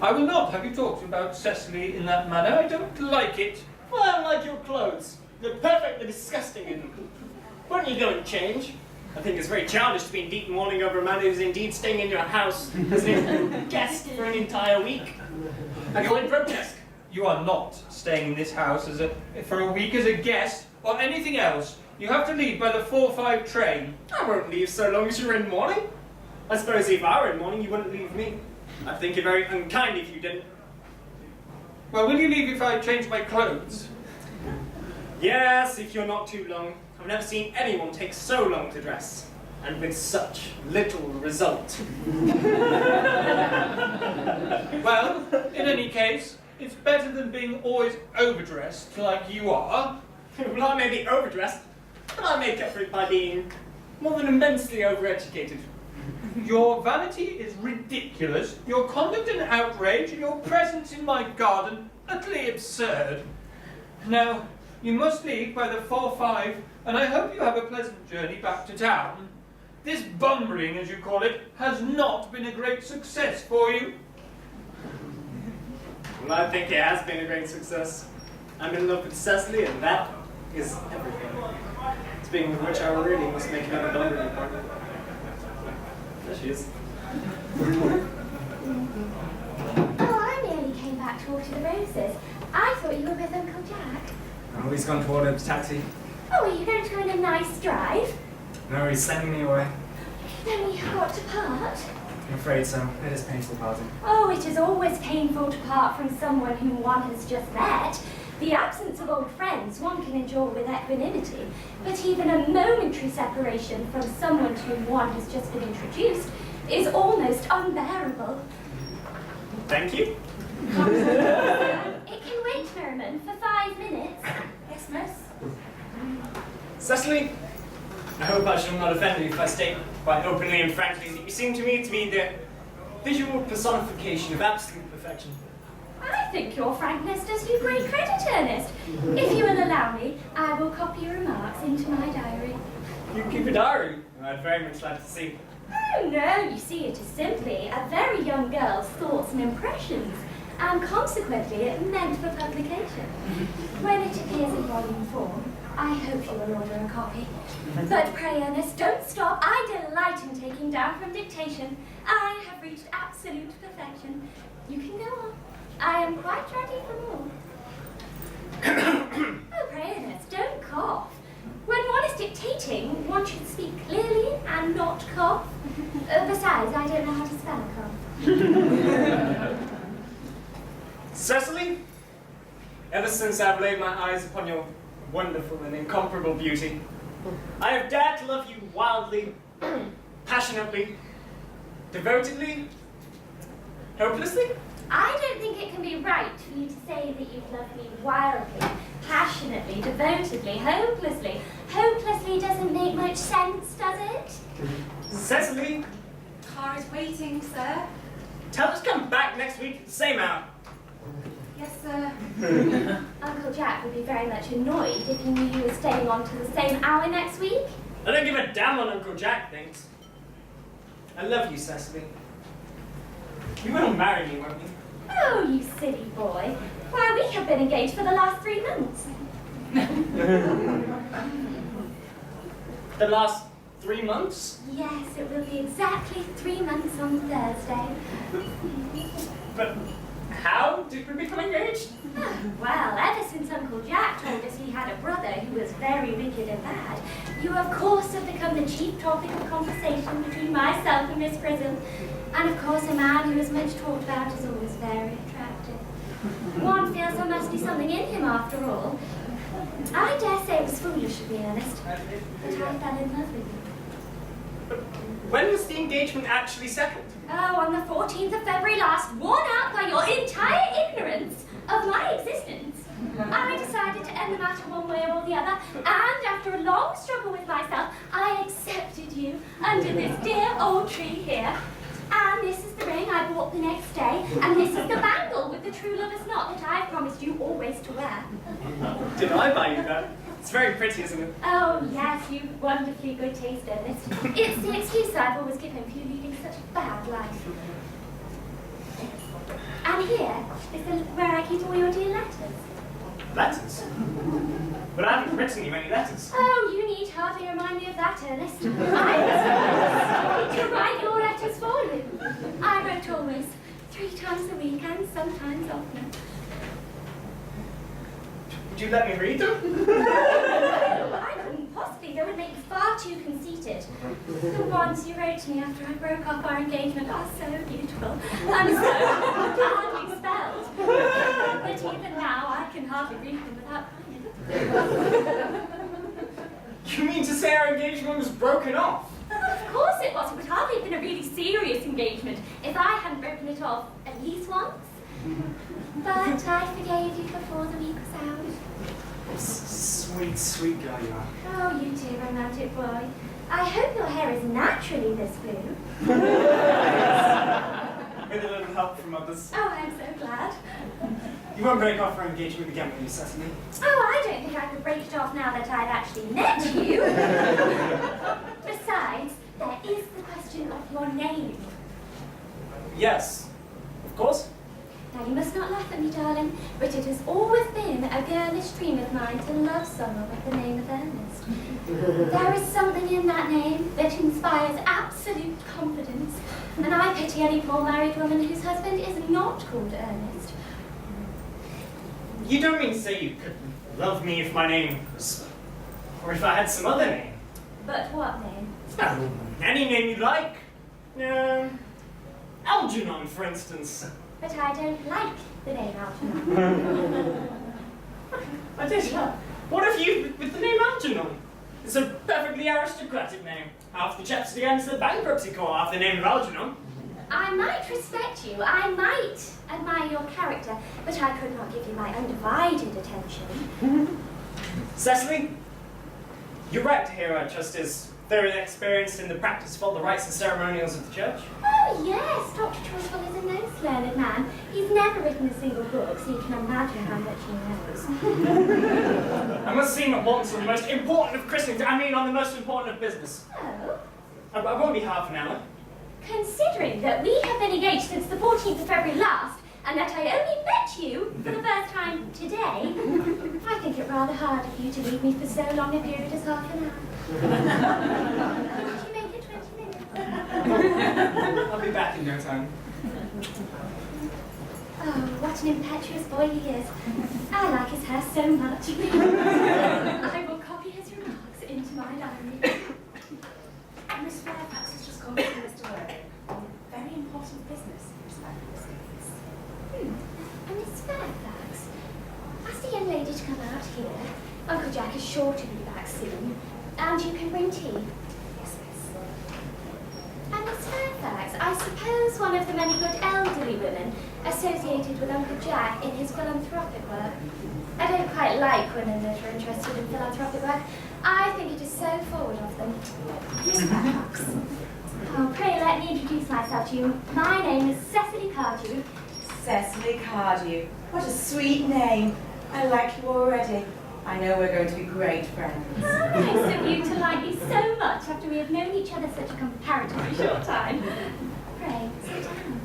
I will not have you talk about Cecily in that manner. I don't like it. Well, I don't like your clothes. They're perfectly disgusting in them. Why don't you go and change? I think it's very childish to be in deep mourning over a man who's indeed staying in your house as a guest for an entire week. I go in protest. You are not staying in this house for a week as a guest or anything else. You have to leave by the 4:05 train. I won't leave so long as you're in mourning. I suppose if I were in mourning, you wouldn't leave me. I'd think you very unkind if you didn't. Well, will you leave if I change my clothes? Yes, if you're not too long. I've never seen anyone take so long to dress, and with such little result. Well, in any case, It's better than being always overdressed like you are. Well, I may be overdressed, but I make up for it by being more than immensely overeducated. Your vanity is ridiculous, your conduct an outrage, and your presence in my garden utterly absurd. Now, you must leave by the 4:05, and I hope you have a pleasant journey back to town. This bumbling, as you call it, has not been a great success for you. Well, I think it has been a great success. I'm in love with Cecily, and that is everything. Speaking of which, I really must make another bumbling appointment. There she is. Oh, I nearly came back to water the roses. I thought you were with Uncle Jack. Oh, he's gone to order a taxi. Oh, are you going to go on a nice drive? No, he's sending me away. Then we have got to part. I'm afraid so. It is painful parting. Oh, it is always painful to part from someone whom one has just met. The absence of old friends one can endure with equanimity, but even a momentary separation from someone to whom one has just been introduced is almost unbearable. Thank you. It can wait, Merriman, for 5 minutes. Yes, miss? Cecily, I hope I shall not offend you if I state quite openly and frankly that you seem to me to be the visual personification of absolute perfection. I think your frankness does you great credit, Ernest. If you will allow me, I will copy your remarks into my diary. You keep a diary? I'd very much like to see. Oh no, you see, it is simply a very young girl's thoughts and impressions, and consequently meant for publication. When it appears in volume form, I hope you will order a copy. But pray, Ernest, don't stop. I delight in taking down from dictation. I have reached absolute perfection. You can go on. I am quite ready for more. Oh, pray, Ernest, don't cough. When one is dictating, one should speak clearly and not cough. Besides, I don't know how to spell cough. Cecily, ever since I've laid my eyes upon your wonderful and incomparable beauty, I have dared to love you wildly, passionately, devotedly, hopelessly. I don't think it can be right for you to say that you've loved me wildly, passionately, devotedly, hopelessly. Hopelessly doesn't make much sense, does it? Cecily, Car is waiting, sir. tell us to come back next week at the same hour. Yes, sir. Uncle Jack would be very much annoyed if he knew you were staying on to the same hour next week. I don't give a damn what Uncle Jack thinks. I love you, Cecily. You will marry me, won't you? Oh, you silly boy. Why, we have been engaged for the last 3 months. The last 3 months? Yes, it will be exactly 3 months on Thursday. But how did we become engaged? Well, ever since Uncle Jack told us he had a brother who was very wicked and bad, you of course have become the chief topic of conversation between myself and Miss Prism. And of course a man who is much talked about is always very attractive. One feels there must be something in him after all. I dare say it was foolish of me, Ernest, but I fell in love with you. When was the engagement actually settled? Oh, on the 14th of February last, worn out by your entire ignorance of my existence, I decided to end the matter one way or the other, and after a long struggle with myself, I accepted you under this dear old tree here. And this is the ring I bought the next day, and this is the bangle with the true lover's knot that I promised you always to wear. Did I buy you that? It's very pretty, isn't it? Oh, yes, you've wonderfully good taste, Ernest. It's the excuse I've always given for you leading such a bad life. And here is where I keep all your dear letters. Letters? But I haven't written you any letters. Oh, you need hardly remind me of that, Ernest. I was to write your letters for you. I wrote always, 3 times a week and sometimes oftener. Would you let me read them? No, I couldn't possibly. They would make you far too conceited. The ones you wrote to me after I broke off our engagement are so beautiful and so hardly spelled. But even now, I can hardly read them without crying. You mean to say our engagement was broken off? Of course it was. It would hardly have been a really serious engagement if I hadn't broken it off at least once. But I forgave you before the week was out. Sweet, sweet girl you are. Oh, you too, romantic boy. I hope your hair is naturally this blue. With a little help from others. Oh, I'm so glad. You won't break off our engagement again, will you, Cecily? Oh, I don't think I could break it off now that I've actually met you. Besides, there is the question of your name. Yes, of course. Now, you must not laugh at me, darling, but it has always been a girlish dream of mine to love someone with the name of Earnest. There is something in that name that inspires absolute confidence, and I pity any poor married woman whose husband is not called Earnest. You don't mean to say you could love me if my name was... or if I had some other name? But what name? Oh, any name you like. Algernon, for instance. But I don't like the name Algernon. I did, yeah. What have you with the name Algernon? It's a perfectly aristocratic name. Half the chaps against the bankruptcy court have the name of Algernon. I might respect you, I might admire your character, but I could not give you my undivided attention. Cecily, you're right to hear our just as thoroughly experienced in the practice of all the rites and ceremonials of the church. Oh yes, Dr. Trustwell is a most learned man. He's never written a single book, so you can imagine how much he knows. I must seem at once on the most important of Christendom, on the most important of business. Oh? I won't be half an hour. Considering that we have been engaged since the 14th of February last, and that I only met you for the first time today, I think it rather hard of you to leave me for so long a period as half an hour. Could you make it 20 minutes? I'll be back in no time. Oh, what an impetuous boy he is. I like his hair so much. I will copy his remarks into my diary. Miss Fairfax has just gone to Mr. Wilde on very important business, Miss Fairfax. And Miss Fairfax, ask the young lady to come out here. Uncle Jack is sure to be back soon, and you can bring tea. Yes, miss. And Miss Fairfax, I suppose one of the many good elderly women associated with Uncle Jack in his philanthropic work. I don't quite like women that are interested in philanthropic work. I think it is so forward of them. Miss Fairfax. Oh, pray let me introduce myself to you. My name is Cecily Cardew. Cecily Cardew. What a sweet name. I like you already. I know we're going to be great friends. How nice of you to like me so much after we have known each other such a comparatively short time. Pray, sit down.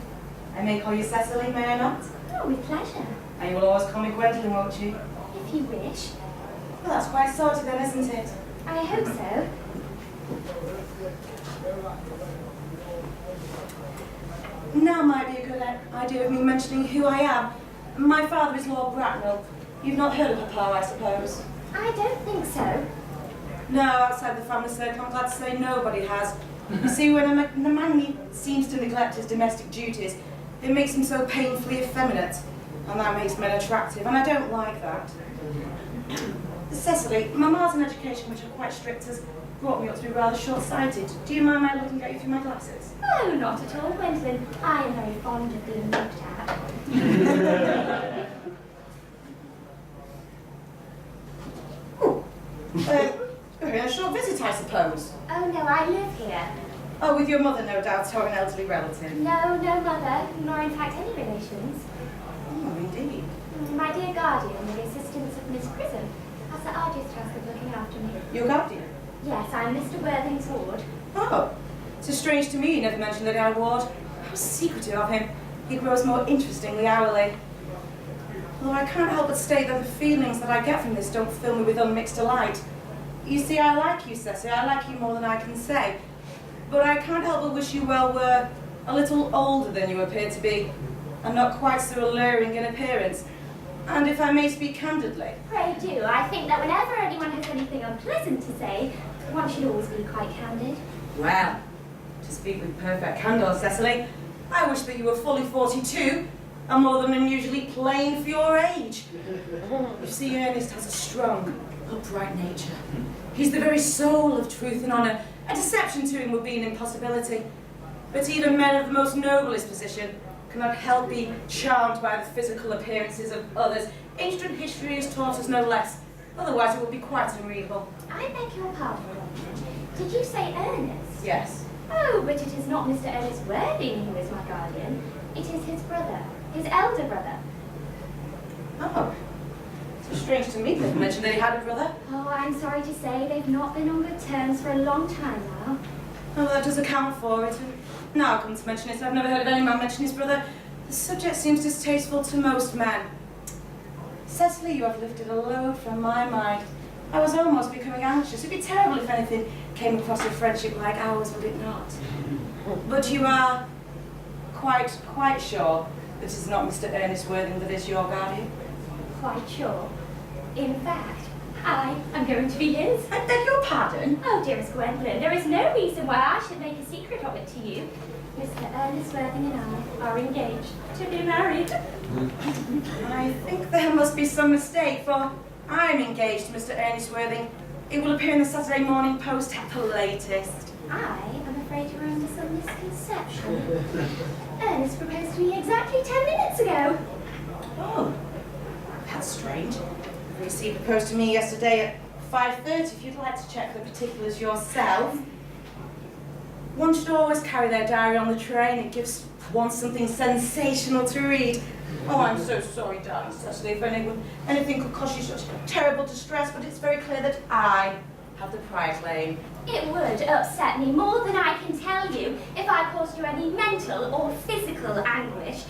I may call you Cecily, may I not? Oh, with pleasure. And you will always call me Gwendolyn, won't you? If you wish. Well, that's quite sorted then, isn't it? I hope so. Now might be a good idea of me mentioning who I am. My father is Lord Bracknell. You've not heard of Papa, I suppose? I don't think so. No, outside the family circle, I'm glad to say nobody has. You see, when a man seems to neglect his domestic duties, it makes him so painfully effeminate, and that makes men attractive, and I don't like that. Cecily, my Ma's and education, which are quite strict, has brought me up to be rather short-sighted. Do you mind my looking at you through my glasses? Oh, not at all, Gwendolyn. I am very fond of being looked at. We're in a short visit, I suppose. Oh, no, I live here. Oh, with your mother, no doubt, or an elderly relative. No, no mother, nor in fact any relations. Oh, indeed. My dear guardian, with the assistance of Miss Prism, has the arduous task of looking after me. Your guardian? Yes, I'm Mr. Worthing's ward. Oh, it's strange to me you never mentioned Lady Ward. How secretive of him. He grows more interestingly hourly. Although I can't help but state that the feelings that I get from this don't fill me with unmixed delight. You see, I like you, Cecily. I like you more than I can say. But I can't help but wish you were a little older than you appear to be, and not quite so alluring in appearance. And if I may speak candidly. Pray do. I think that whenever anyone has anything unpleasant to say, one should always be quite candid. Well, to speak with perfect candour, Cecily, I wish that you were fully 42 and more than unusually plain for your age. You see, Earnest has a strong, upright nature. He's the very soul of truth and honour. A deception to him would be an impossibility. But even men of the most noblest position cannot help being charmed by the physical appearances of others. Ancient history has taught us no less. Otherwise, it would be quite unreadable. I beg your pardon. Did you say Ernest? Yes. Oh, but it is not Mr. Ernest Worthing who is my guardian. It is his brother, his elder brother. Oh. So strange to me that you mentioned that he had a brother. Oh, I'm sorry to say they've not been on good terms for a long time now. Oh, that does account for it. And now I come to mention it, I've never heard of any man mention his brother. The subject seems distasteful to most men. Cecily, you have lifted a load from my mind. I was almost becoming anxious. It'd be terrible if anything came across a friendship like ours, would it not? But you are quite sure that it's not Mr. Ernest Worthing that is your guardian? Quite sure. In fact, I am going to be his. I beg your pardon? Oh, dearest Gwendolyn, there is no reason why I should make a secret of it to you. Mr. Ernest Worthing and I are engaged to be married. I think there must be some mistake, for I'm engaged to Mr. Ernest Worthing. It will appear in the Saturday Morning Post at the latest. I am afraid you're under some misconception. Ernest proposed to me exactly 10 minutes ago. Oh, that's strange. He received a post to me yesterday at 5:30, if you'd like to check the particulars yourself. One should always carry their diary on the train. It gives one something sensational to read. Oh, I'm so sorry, darling Cecily, if anything could cause you such terrible distress, but it's very clear that I have the prior claim. It would upset me more than I can tell you if I caused you any mental or physical anguish.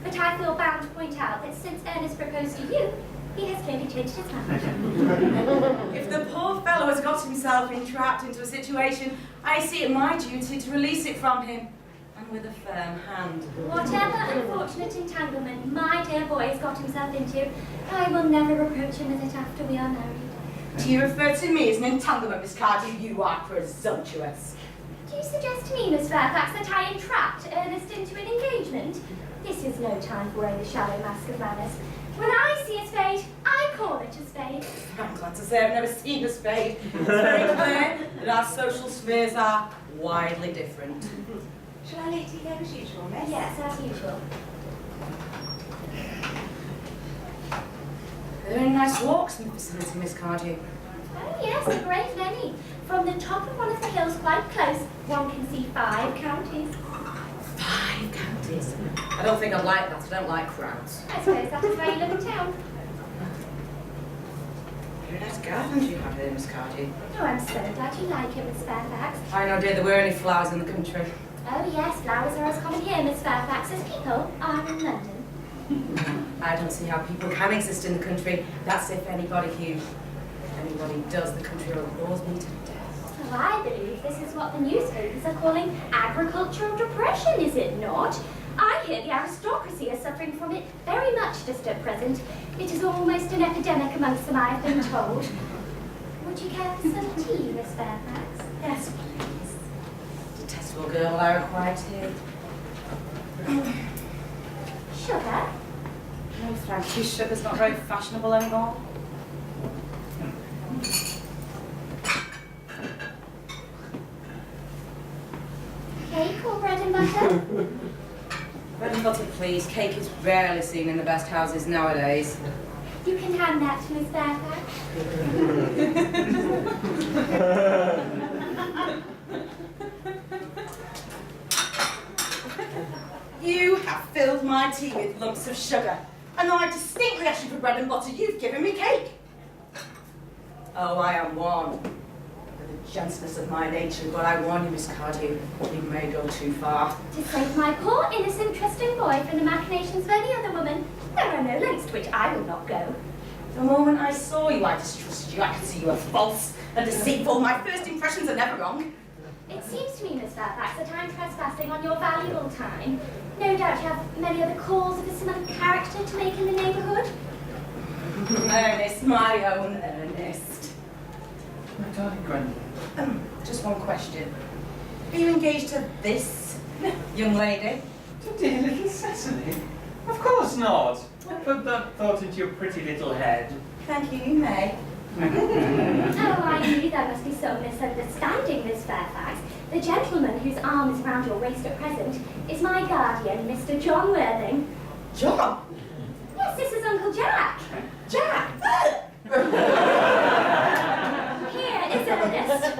But I feel bound to point out that since Ernest proposed to you, he has clearly changed his mind. If the poor fellow has got himself entrapped into a situation, I see it my duty to release it from him, and with a firm hand. Whatever unfortunate entanglement my dear boy has got himself into, I will never reproach him with it after we are married. Do you refer to me as an entanglement, Miss Cardew? You are presumptuous. Do you suggest to me, Miss Fairfax, that I entrapped Ernest into an engagement? This is no time for wearing the shallow mask of manners. When I see a spade, I call it a spade. I'm glad to say I've never seen a spade. It's very clear that our social spheres are widely different. Shall I let you go as usual, miss? Yes, as usual. Very nice walks in the vicinity, Miss Cardew. Oh yes, a great many. From the top of one of the hills quite close, one can see 5 counties. 5 counties? I don't think I like that. I don't like crowds. I suppose that is why you live in town. Very nice gardens you have here, Miss Cardew. Oh, I'm so glad you like it, Miss Fairfax. I know, dear, there were any flowers in the country. Oh yes, flowers are as common here, Miss Fairfax, as people are in London. I don't see how people can exist in the country. That's if anybody does, the country will bores me to death. Oh, I believe this is what the newspapers are calling agricultural depression, is it not? I hear the aristocracy are suffering from it very much just at present. It is almost an epidemic amongst them, I've been told. Would you care for some tea, Miss Fairfax? Yes, please. Detestable girl, I require tea. Sugar? No, thank you. Sugar's not very fashionable anymore. Cake or bread and butter? Bread and butter, please. Cake is rarely seen in the best houses nowadays. You can hand that to Miss Fairfax. You have filled my tea with lumps of sugar, and though I distinctly asked you for bread and butter, you've given me cake. Oh, I am one. With the gentleness of my nature, but I warn you, Miss Cardew, you may go too far. To save my poor, innocent, trusting boy from the machinations of any other woman, there are no lengths to which I will not go. The moment I saw you, I distrusted you. I could see you were false and deceitful. My first impressions are never wrong. It seems to me, Miss Fairfax, that I'm trespassing on your valuable time. No doubt you have many other calls of a similar character to make in the neighbourhood. Ernest, my own Ernest. My darling Gwendolyn. Just one question. Are you engaged to this young lady? To dear little Cecily? Of course not. Put that thought into your pretty little head. Thank you, you may. Oh, I knew there must be some misunderstanding, Miss Fairfax. The gentleman whose arm is round your waist at present is my guardian, Mr. John Worthing. John? Yes, this is Uncle Jack. Jack? Here is Ernest.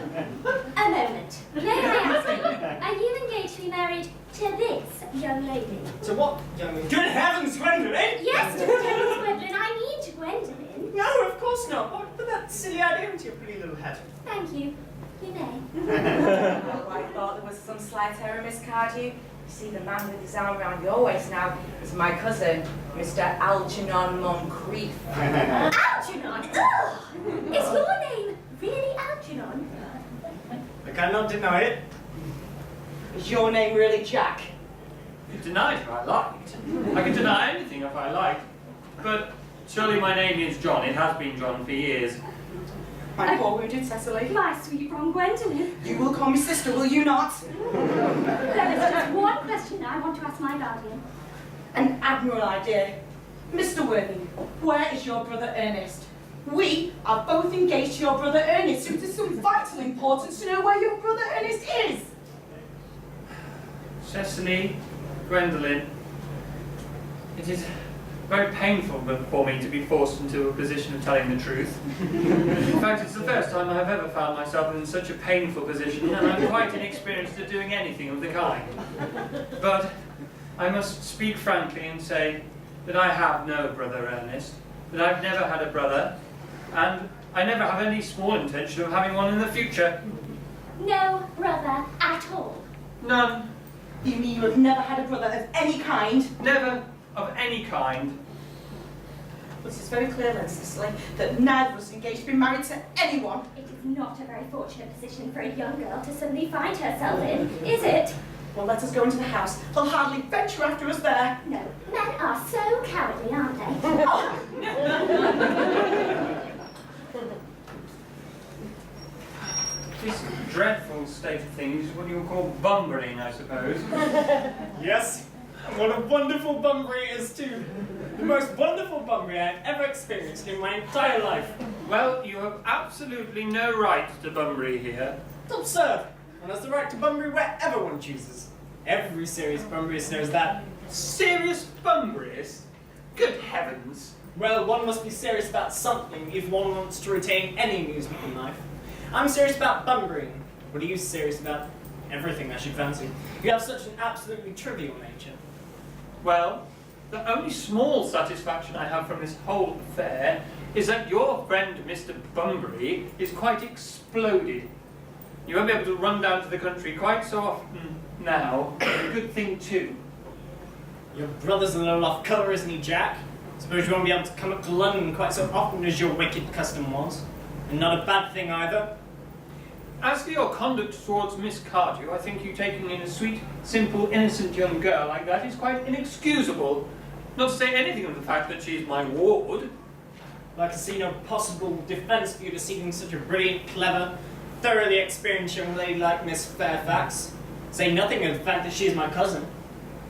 A moment. May I ask you, are you engaged to be married to this young lady? To what, young lady? Good heavens, Gwendolyn! Yes, to Gwendolyn. I mean to Gwendolyn. No, of course not. What put that silly idea into your pretty little head? Thank you. You may. Oh, I thought there was some slight error, Miss Cardew. You see, the man with his arm around your waist now is my cousin, Mr. Algernon Moncrief. Algernon? Ugh! Is your name really Algernon? I cannot deny it. Is your name really Jack? You denied if I liked. I can deny anything if I like. But surely my name is John. It has been John for years. My poor wounded Cecily. My sweet wrong Gwendolyn. You will call me sister, will you not? There is just one question I want to ask my guardian. An admirable idea. Mr. Worthing, where is your brother Ernest? We are both engaged to your brother Ernest, so it is of vital importance to know where your brother Ernest is. Cecily, Gwendolyn, it is very painful for me to be forced into a position of telling the truth. In fact, it's the first time I have ever found myself in such a painful position, and I'm quite inexperienced at doing anything of the kind. But I must speak frankly and say that I have no brother Ernest, that I've never had a brother, and I never have any small intention of having one in the future. No brother at all. None. You mean you have never had a brother of any kind? Never of any kind. But it is very clear then, Cecily, that neither of us engaged to be married to anyone. It is not a very fortunate position for a young girl to suddenly find herself in, is it? Well, let us go into the house. They'll hardly venture after us there. No, men are so cowardly, aren't they? This dreadful state of things is what you would call bumbling, I suppose. Yes, and what a wonderful Bunbury is too. The most wonderful Bunbury I've ever experienced in my entire life. Well, you have absolutely no right to Bunbury here. It's absurd. One has the right to Bunbury wherever one chooses. Every serious Bunburyist knows that. Serious Bunburyist? Good heavens! Well, one must be serious about something if one wants to retain any amusement in life. I'm serious about Bunburying. What are you serious about? Everything, I should fancy. You have such an absolutely trivial nature. Well, the only small satisfaction I have from this whole affair is that your friend Mr. Bunbury is quite exploded. You won't be able to run down to the country quite so often now. A good thing too. Your brother's a little off colour, isn't he, Jack? Suppose you won't be able to come up to London quite so often as your wicked custom was. And not a bad thing either. As for your conduct towards Miss Cardew, I think you taking in a sweet, simple, innocent young girl like that is quite inexcusable. Not to say anything of the fact that she's my ward. I can see no possible defence for you to seeking such a brilliant, clever, thoroughly experienced young lady like Miss Fairfax. Say nothing of the fact that she is my cousin.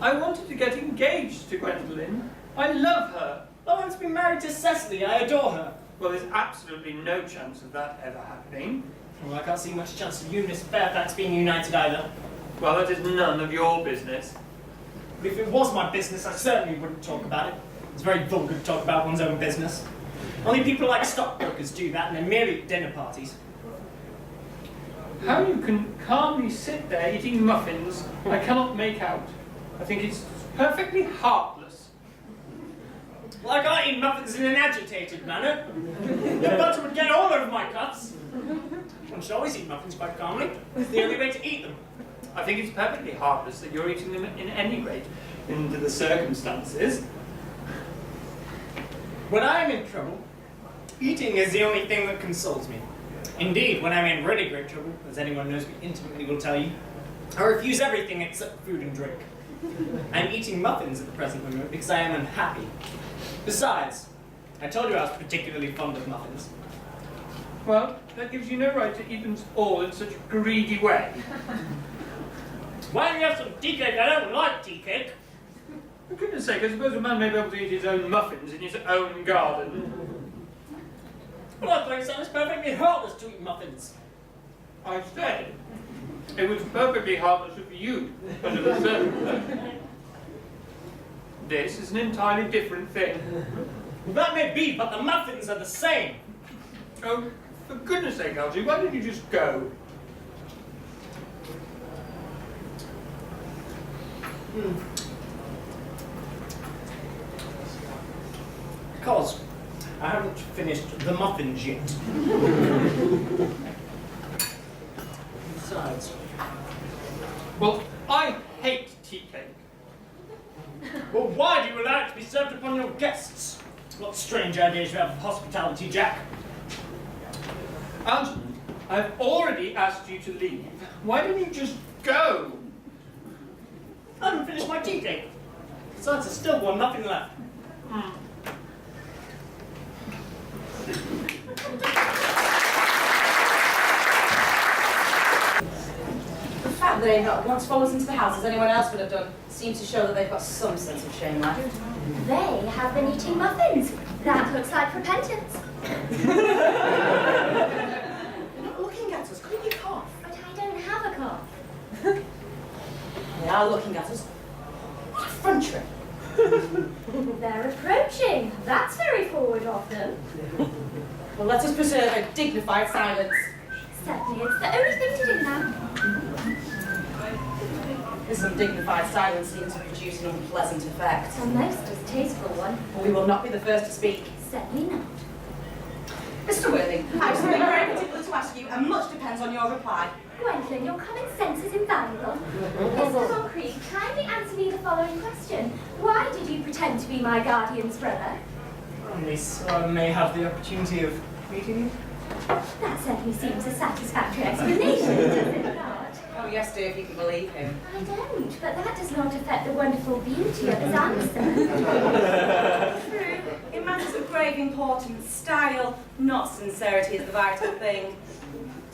I wanted to get engaged to Gwendolyn. I love her. I want to be married to Cecily. I adore her. Well, there's absolutely no chance of that ever happening. Well, I can't see much chance of you and Miss Fairfax being united either. Well, that is none of your business. But if it was my business, I certainly wouldn't talk about it. It's very vulgar to talk about one's own business. Only people like stockbrokers do that, and they're merely at dinner parties. How you can calmly sit there eating muffins, I cannot make out. I think it's perfectly heartless. Well, I can't eat muffins in an agitated manner. The butter would get all over my cuts. One should always eat muffins quite calmly. It's the only way to eat them. I think it's perfectly heartless that you're eating them in any rate, under the circumstances. When I am in trouble, eating is the only thing that consoles me. Indeed, when I'm in really great trouble, as anyone knows me intimately will tell you, I refuse everything except food and drink. I'm eating muffins at the present moment because I am unhappy. Besides, I told you I was particularly fond of muffins. Well, that gives you no right to eat them all in such a greedy way. Why don't you have some tea cake? I don't like tea cake. For goodness sake, I suppose a man may be able to eat his own muffins in his own garden. Well, I thought you said it's perfectly heartless to eat muffins. I said it was perfectly heartless of you under the circumstances. This is an entirely different thing. Well, that may be, but the muffins are the same. Oh, for goodness sake, Algie, why don't you just go? Because I haven't finished the muffins yet. Besides, Well, I hate tea cake. well, why do you allow it to be served upon your guests? What strange ideas you have of hospitality, Jack. Algernon, I've already asked you to leave. Why don't you just go? I haven't finished my tea cake. Besides, there's still one muffin left. The fact that they not once follows into the house as anyone else would have done seems to show that they've got some sense of shame left. They have been eating muffins. That looks like repentance. You're not looking at us. Couldn't you cough? But I don't have a cough. They are looking at us. What effrontery. They're approaching. That's very forward of them. Well, let us preserve a dignified silence. Certainly, it's the only thing to do now. This undignified silence seems to produce an unpleasant effect. A most distasteful one. We will not be the first to speak. Certainly not. Mr. Worthing, I have something very particular to ask you, and much depends on your reply. Gwendolyn, your common sense is invaluable. Mr. Moncrief, kindly answer me the following question. Why did you pretend to be my guardian's brother? Only so I may have the opportunity of meeting you. That certainly seems a satisfactory explanation, does it not? Oh, yes, dear, if you can believe him. I don't, but that does not affect the wonderful beauty of his answer. True. In matters of grave importance, style, not sincerity, is the vital thing.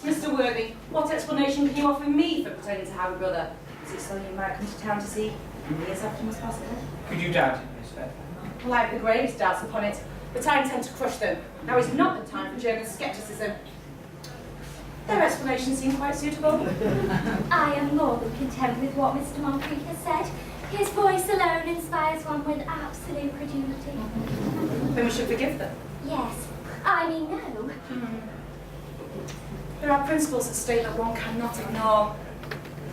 Mr. Worthing, what explanation can you offer me for pretending to have a brother? Is it so you might come to town to see me as often as possible? Could you doubt it, Miss Fairfax? Well, I have the gravest doubts upon it, but I intend to crush them. Now is not the time for journalist scepticism. Their explanations seem quite suitable. I am more than content with what Mr. Moncrief has said. His voice alone inspires one with absolute credulity. Then we should forgive them. Yes, I mean no. There are principles at stake that one cannot ignore.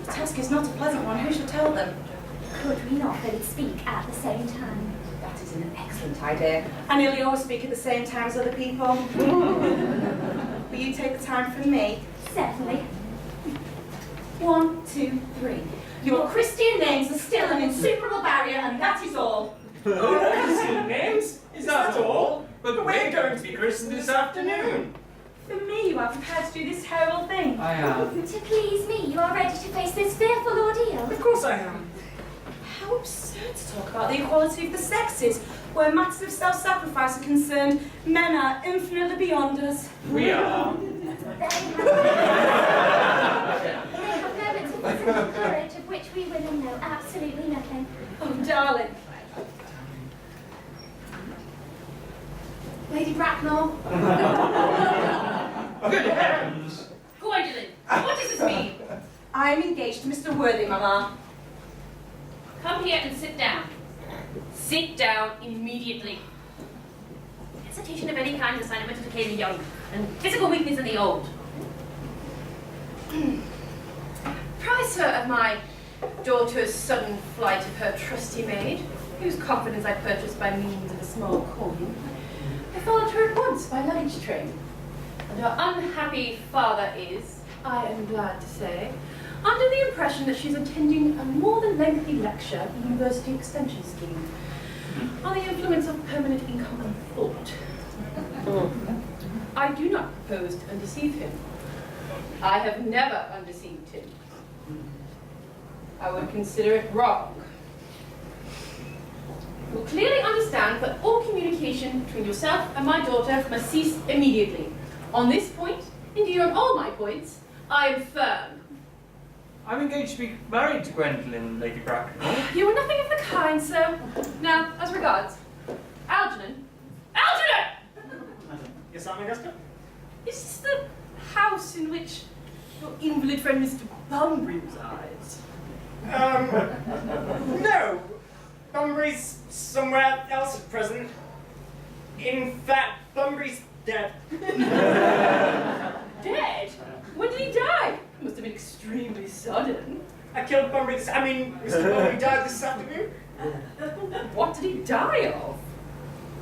The task is not a pleasant one. Who should tell them? Could we not both speak at the same time? That is an excellent idea. I nearly always speak at the same time as other people. Will you take the time from me? Certainly. 1, 2, 3. Your Christian names are still an insuperable barrier, and that is all. Christian names? Is that all? But we're going to be christened this afternoon. For me, you are prepared to do this terrible thing. I am. To please me, you are ready to face this fearful ordeal. Of course I am. How absurd to talk about the equality of the sexes. Where matters of self-sacrifice are concerned, men are infinitely beyond us. We are. They have moments of physical courage of which we women know absolutely nothing. Oh, darling. Lady Bracknell. Good heavens! Gwendolyn, what does this mean? I am engaged to Mr. Worthing, Mamma. Come here and sit down. Sit down immediately. Hesitation of any kind is a sign of mental decay in the young, and physical weakness in the old. Prize her of my daughter's sudden flight of her trusty maid, whose confidence I purchased by means of a small coin. I followed her at once by luggage train, and her unhappy father is, I am glad to say, under the impression that she's attending a more than lengthy lecture at the University Extension Scheme on the influence of permanent income and thought. I do not propose to undeceive him. I have never undeceived him. I would consider it wrong. You will clearly understand that all communication between yourself and my daughter must cease immediately. On this point, indeed on all my points, I am firm. I'm engaged to be married to Gwendolyn, Lady Bracknell. You are nothing of the kind, sir. Now, as regards Algernon. Algernon! Yes, Aunt Augusta? Is this the house in which your invalid friend Mr. Bunbury resides? No. Bunbury's somewhere else at present. In fact, Bunbury's dead. Dead? When did he die? It must have been extremely sudden. I killed Bunbury Mr. Bunbury died this afternoon. What did he die of?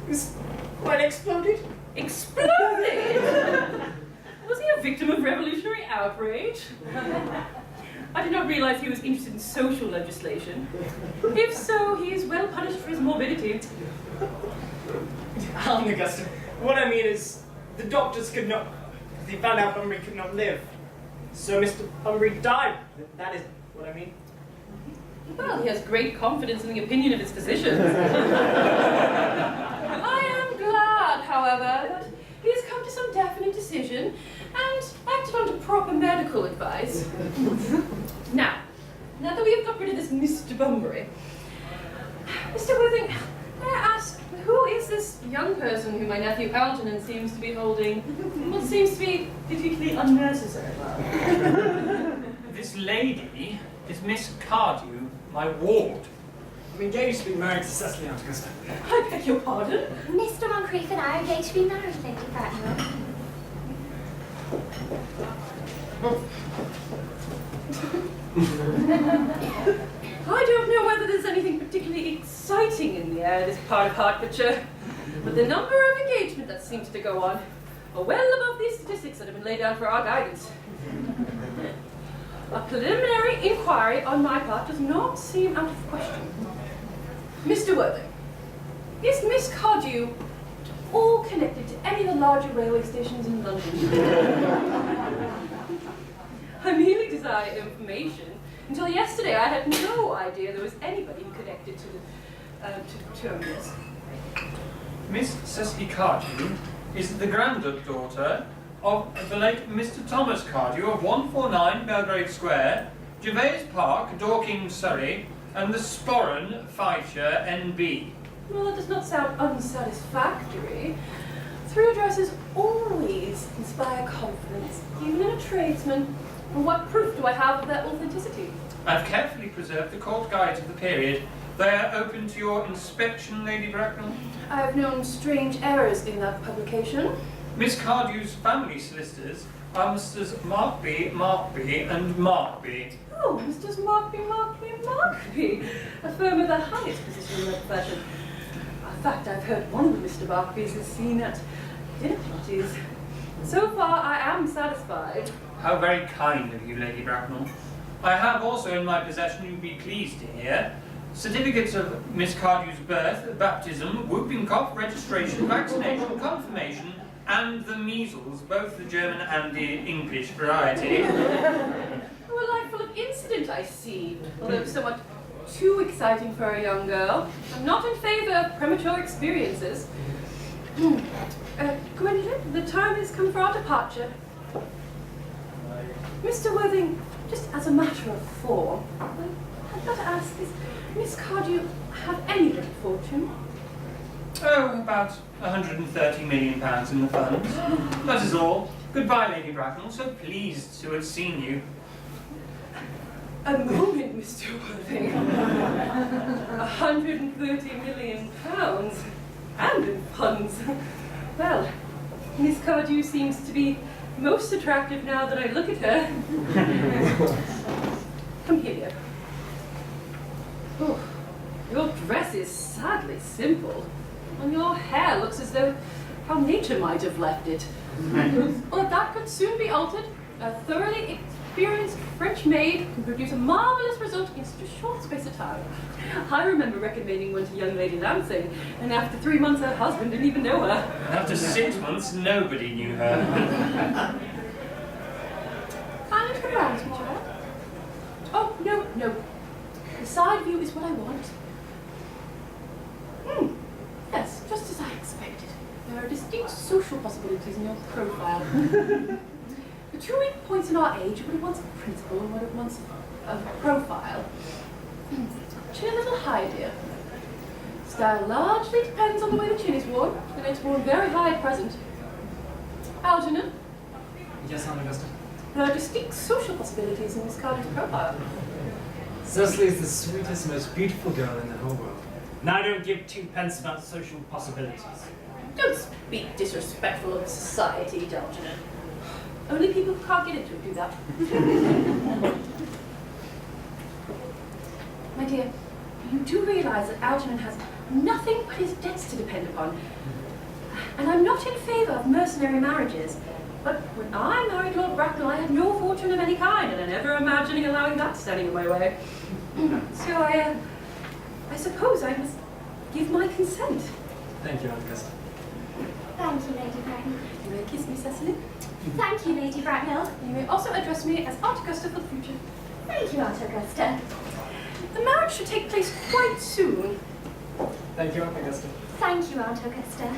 It was quite exploded. Exploded? Was he a victim of revolutionary outrage? I did not realize he was interested in social legislation. If so, he is well punished for his morbidity. Aunt Augusta, what I mean is, the doctors could not, they found out Bunbury could not live. So Mr. Bunbury died. That is what I mean. Well, he has great confidence in the opinion of his physicians. I am glad, however, that he has come to some definite decision and acted under proper medical advice. Now that we have got rid of this Mr. Bunbury, Mr. Worthing, may I ask, who is this young person who my nephew Algernon seems to be holding what seems to be particularly unnecessary love? This lady is Miss Cardew, my ward. I'm engaged to be married to Cecily, Aunt Augusta. I beg your pardon? Mr. Moncrief and I are going to be married, Lady Bracknell. I don't know whether there's anything particularly exciting in the air this part of Hertfordshire, but the number of engagement that seems to go on are well above these statistics that have been laid down for our guidance. A preliminary inquiry on my part does not seem out of question. Mr. Worthing, is Miss Cardew at all connected to any of the larger railway stations in London? I merely desire information. Until yesterday, I had no idea there was anybody connected to Terminus. Miss Cecily Cardew is the granddaughter of the late Mr. Thomas Cardew of 149 Belgrave Square, Gervais Park, Dorking, Surrey, and the Sporran, Fifeshire, NB. Well, that does not sound unsatisfactory. 3 addresses always inspire confidence, even in a tradesman. And what proof do I have of their authenticity? I've carefully preserved the court guides of the period. They are open to your inspection, Lady Bracknell. I have known strange errors in that publication. Miss Cardew's family solicitors are Messrs. Markby, and Markby. Oh, Mr. Markby, a firm of the highest position in their profession. In fact, I've heard one of the Mr. Markbys is seen at dinner parties. So far, I am satisfied. How very kind of you, Lady Bracknell. I have also in my possession, you'd be pleased to hear, certificates of Miss Cardew's birth, baptism, whooping cough, registration, vaccination, confirmation, and the measles, both the German and the English variety. Oh, a life full of incident, I see, although somewhat too exciting for a young girl. I'm not in favour of premature experiences. Gwendolyn, the time has come for our departure. Mr. Worthing, just as a matter of form, I've got to ask, is Miss Cardew have any little fortune? Oh, about £130 million in the funds. That is all. Goodbye, Lady Bracknell. So pleased to have seen you. A moment, Mr. Worthing. £130 million. And in funds. Well, Miss Cardew seems to be most attractive now that I look at her. Come here. Oh, your dress is sadly simple. And your hair looks as though how nature might have left it. Well, that could soon be altered. A thoroughly experienced French maid can produce a marvellous result in such a short space of time. I remember recommending one to young Lady Lansing, and after 3 months her husband didn't even know her. After 6 months, nobody knew her. Can I look around, my child? Oh, no. The side view is what I want. Yes, just as I expected. There are distinct social possibilities in your profile. The 2 weak points in our age are what it wants a principle and what it wants a profile. Chin a little high, dear. Style largely depends on the way the chin is worn, and it's worn very high at present. Algernon, Yes, Aunt Augusta. there are distinct social possibilities in Miss Carter's profile. Cecily is the sweetest, most beautiful girl in the whole world. Now don't give 2 pence about social possibilities. Don't speak disrespectful of society, Algernon. Only people who can't get into it do that. My dear, you do realise that Algernon has nothing but his debts to depend upon. And I'm not in favour of mercenary marriages. But when I married Lord Bracknell, I had no fortune of any kind, and I never imagining allowing that standing in my way. So I suppose I must give my consent. Thank you, Aunt Augusta. Thank you, Lady Bracknell. You may kiss me, Cecily. Thank you, Lady Bracknell. You may also address me as Aunt Augusta for the future. Thank you, Aunt Augusta. The marriage should take place quite soon. Thank you, Aunt Augusta. Thank you, Aunt Augusta.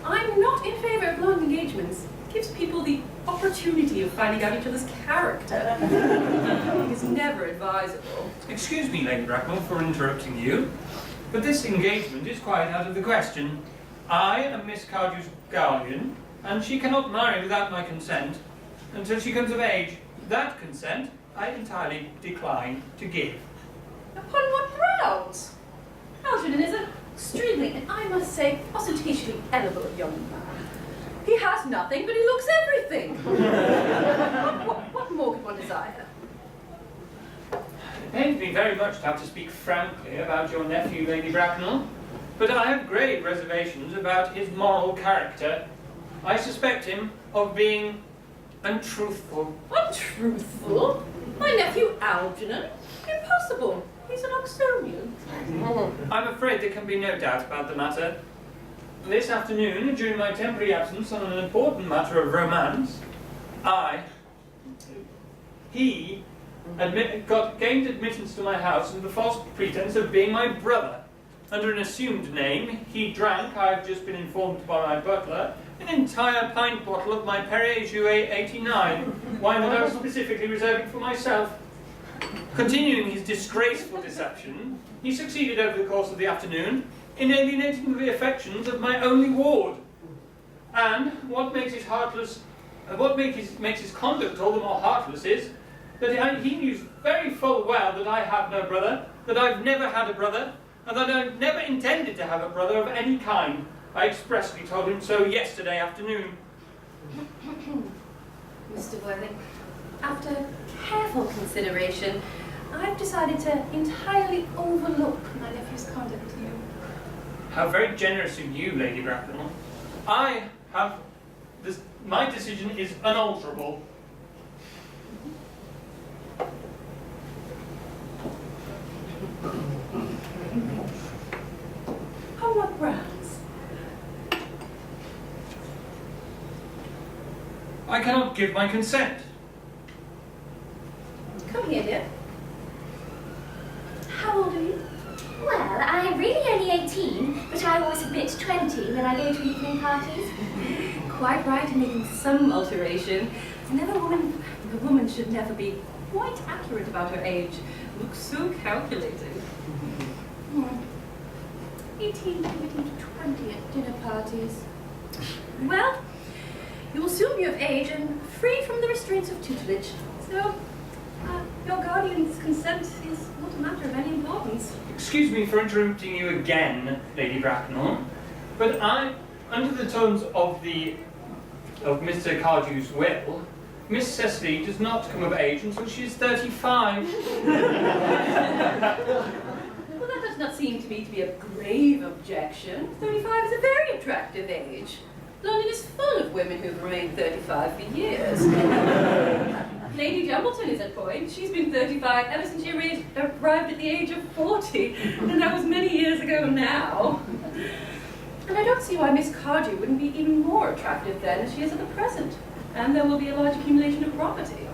I'm not in favour of long engagements. It gives people the opportunity of finding out each other's character. It is never advisable. Excuse me, Lady Bracknell, for interrupting you, but this engagement is quite out of the question. I am Miss Cardew's guardian, and she cannot marry without my consent until she comes of age. That consent I entirely decline to give. Upon what grounds? Algernon is an extremely, and I must say, ostentatiously eligible young man. He has nothing, but he looks everything. What more could one desire? It pains me very much to have to speak frankly about your nephew, Lady Bracknell, but I have grave reservations about his moral character. I suspect him of being untruthful. Untruthful? My nephew Algernon? Impossible. He's an Oxonian. I'm afraid there can be no doubt about the matter. This afternoon, during my temporary absence on an important matter of romance, he gained admittance to my house under the false pretense of being my brother. Under an assumed name, he drank, I've just been informed by my butler, an entire pint bottle of my Perrier Jouet 89, wine that I was specifically reserving for myself. Continuing his disgraceful deception, he succeeded over the course of the afternoon in alienating the affections of my only ward. And what makes his conduct all the more heartless is that he knew very full well that I have no brother, that I've never had a brother, and that I've never intended to have a brother of any kind. I expressly told him so yesterday afternoon. Mr. Worthing, after careful consideration, I've decided to entirely overlook my nephew's conduct to you. How very generous of you, Lady Bracknell. My decision is unalterable. On what grounds? I cannot give my consent. Come here, dear. How old are you? Well, I'm really only 18, but I always admit 20 when I go to evening parties. Quite right in making some alteration. The woman should never be quite accurate about her age. Looks so calculating. 18, 19, 20 at dinner parties. Well, you will soon be of age and free from the restraints of tutelage. So, your guardian's consent is not a matter of any importance. Excuse me for interrupting you again, Lady Bracknell, but under the tones of Mr. Cardew's will, Miss Cecily does not come of age until she is 35. Well, that does not seem to me to be a grave objection. 35 is a very attractive age. London is full of women who've remained 35 for years. Lady Dumbleton is at point. She's been 35 ever since she arrived at the age of 40, and that was many years ago now. And I don't see why Miss Cardew wouldn't be even more attractive then as she is at the present. And there will be a large accumulation of property.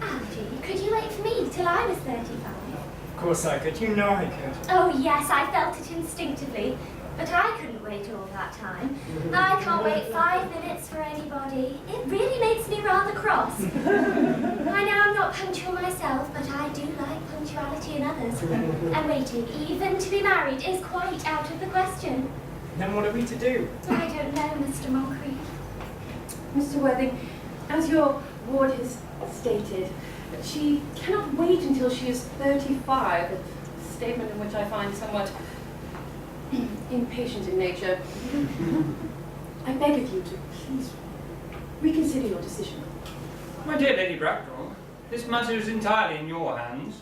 Algie, could you wait for me till I was 35? Of course I could. You know I could. Oh yes, I felt it instinctively. But I couldn't wait all that time. I can't wait 5 minutes for anybody. It really makes me rather cross. I know I'm not punctual myself, but I do like punctuality in others. And waiting, even to be married, is quite out of the question. Then what are we to do? I don't know, Mr. Moncrief. Mr. Worthing, as your ward has stated, she cannot wait until she is 35, a statement in which I find somewhat impatient in nature. I beg of you to please reconsider your decision. My dear Lady Bracknell, this matter is entirely in your hands.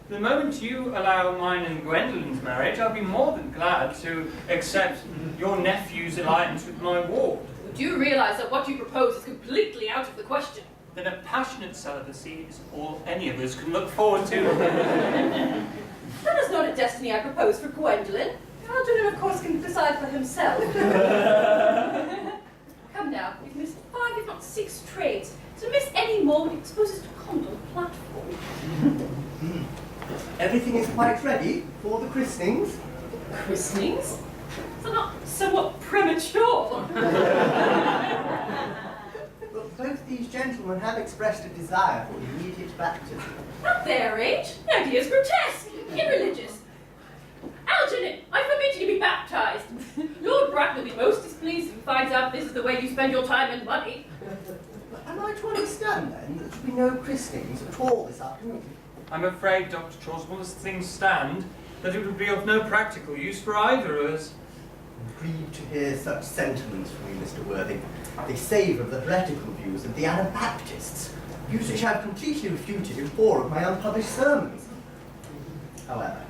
The moment you allow mine and Gwendolyn's marriage, I'll be more than glad to accept your nephew's alliance with my ward. Do you realise that what you propose is completely out of the question? Then a passionate celibacy is all any of us can look forward to. That is not a destiny I propose for Gwendolyn. Algernon, of course, can decide for himself. Come now, you've missed 5, if not 6 trades. To miss any more would expose us to conduct platform. Everything is quite ready for the christenings. Christenings? Is that not somewhat premature? But both these gentlemen have expressed a desire for immediate baptism. At their age, the idea is grotesque, irreligious. Algernon, I forbid you to be baptised. Lord Bracknell will be most displeased if he finds out this is the way you spend your time and money. But am I to understand then that there will be no christenings at all this afternoon? I'm afraid, Dr. Choswell, as things stand, that it would be of no practical use for either of us. I'm grieved to hear such sentiments from you, Mr. Worthing. They savour of the heretical views of the Anabaptists, views which I've completely refuted in 4 of my unpublished sermons. However,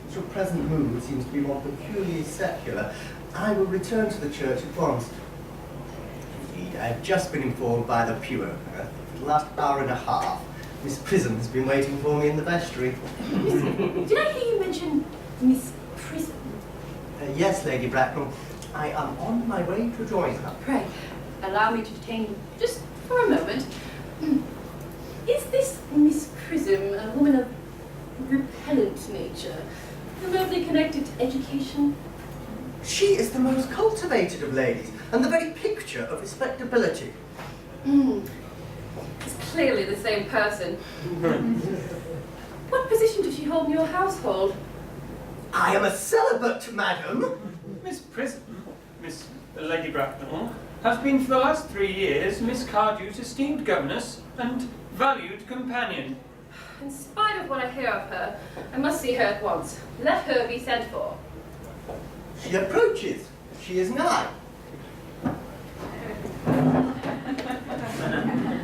as your present mood seems to be more peculiarly secular, I will return to the church at once. Indeed, I have just been informed by the pew opener that for the last hour and a half, Miss Prism has been waiting for me in the vestry. Did I hear you mention Miss Prism? Yes, Lady Bracknell. I am on my way to join her. Pray, allow me to detain you just for a moment. Is this Miss Prism a woman of repellent nature, remotely connected to education? She is the most cultivated of ladies, and the very picture of respectability. It's clearly the same person. What position does she hold in your household? I am a celibate, madam. Miss Prism, Miss Lady Bracknell, has been for the last 3 years Miss Cardew's esteemed governess and valued companion. In spite of what I hear of her, I must see her at once. Let her be sent for. She approaches. She is nigh.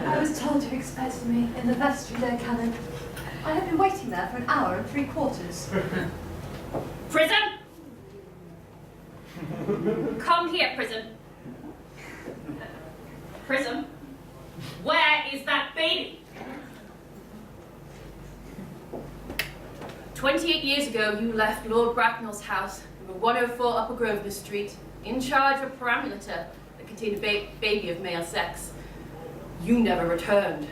I was told you expected me in the vestry there, Canon. I have been waiting there for an hour and 3/4. Prism! Come here, Prism. Prism, where is that baby? 28 years ago, you left Lord Bracknell's house, number 104 Upper Grosvenor Street, in charge of a perambulator that contained a baby of male sex. You never returned.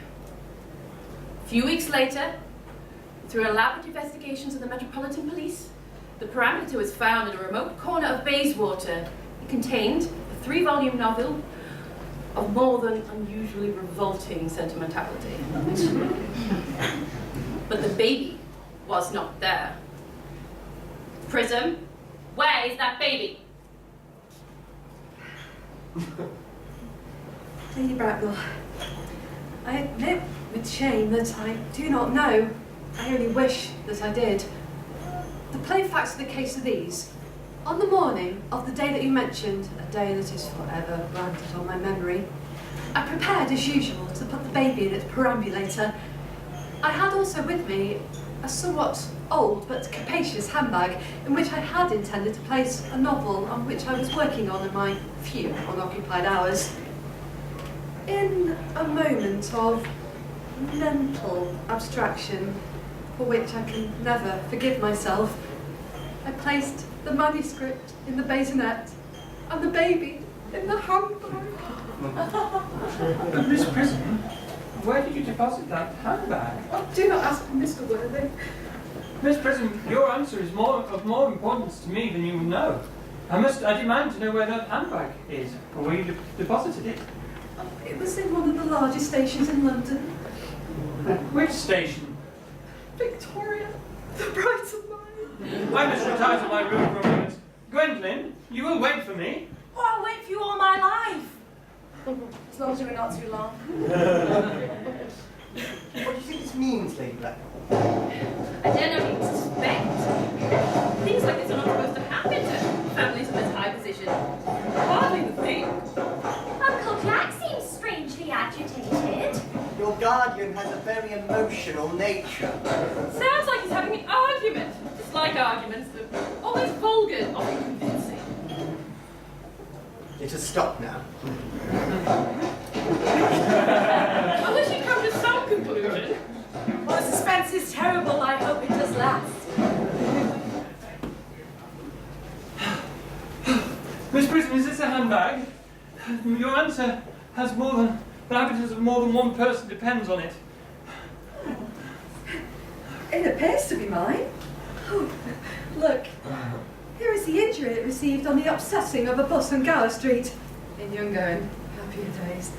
A few weeks later, through elaborate investigations of the Metropolitan Police, the perambulator was found in a remote corner of Bayswater. It contained a 3-volume novel of more than unusually revolting sentimentality. But the baby was not there. Prism, where is that baby? Lady Bracknell, I admit with shame that I do not know. I only wish that I did. The plain facts of the case are these. On the morning of the day that you mentioned, a day that is forever branded on my memory, I prepared as usual to put the baby in its perambulator. I had also with me a somewhat old but capacious handbag in which I had intended to place a novel on which I was working on in my few unoccupied hours. In a moment of mental abstraction, for which I can never forgive myself, I placed the manuscript in the basinette and the baby in the handbag. But Miss Prism, where did you deposit that handbag? Oh, do not ask me, Mr. Worthing. Miss Prism, your answer is of more importance to me than you would know. I demand to know where that handbag is, or where you deposited it. Oh, it was in one of the largest stations in London. Which station? Victoria, the Brighton line. I must retire to my room for a moment. Gwendolyn, you will wait for me. Oh, I'll wait for you all my life. As long as you're not too long. What do you think this means, Lady Blackmore? I don't know what you suspect. Things like this are not supposed to happen to families in this high position. Hardly the thing. Uncle Jack seems strangely agitated. Your guardian has a very emotional nature. Sounds like he's having an argument. Just like arguments, they're always vulgar, not convincing. It has stopped now. I wish he'd come to some conclusion. Well, the suspense is terrible. I hope it does last. Miss Prism, is this a handbag? Your answer has more than the happiness of more than one person depends on it. It appears to be mine. Oh, look, here is the injury it received on the upsetting of a bus on Gower Street in younger and happier days.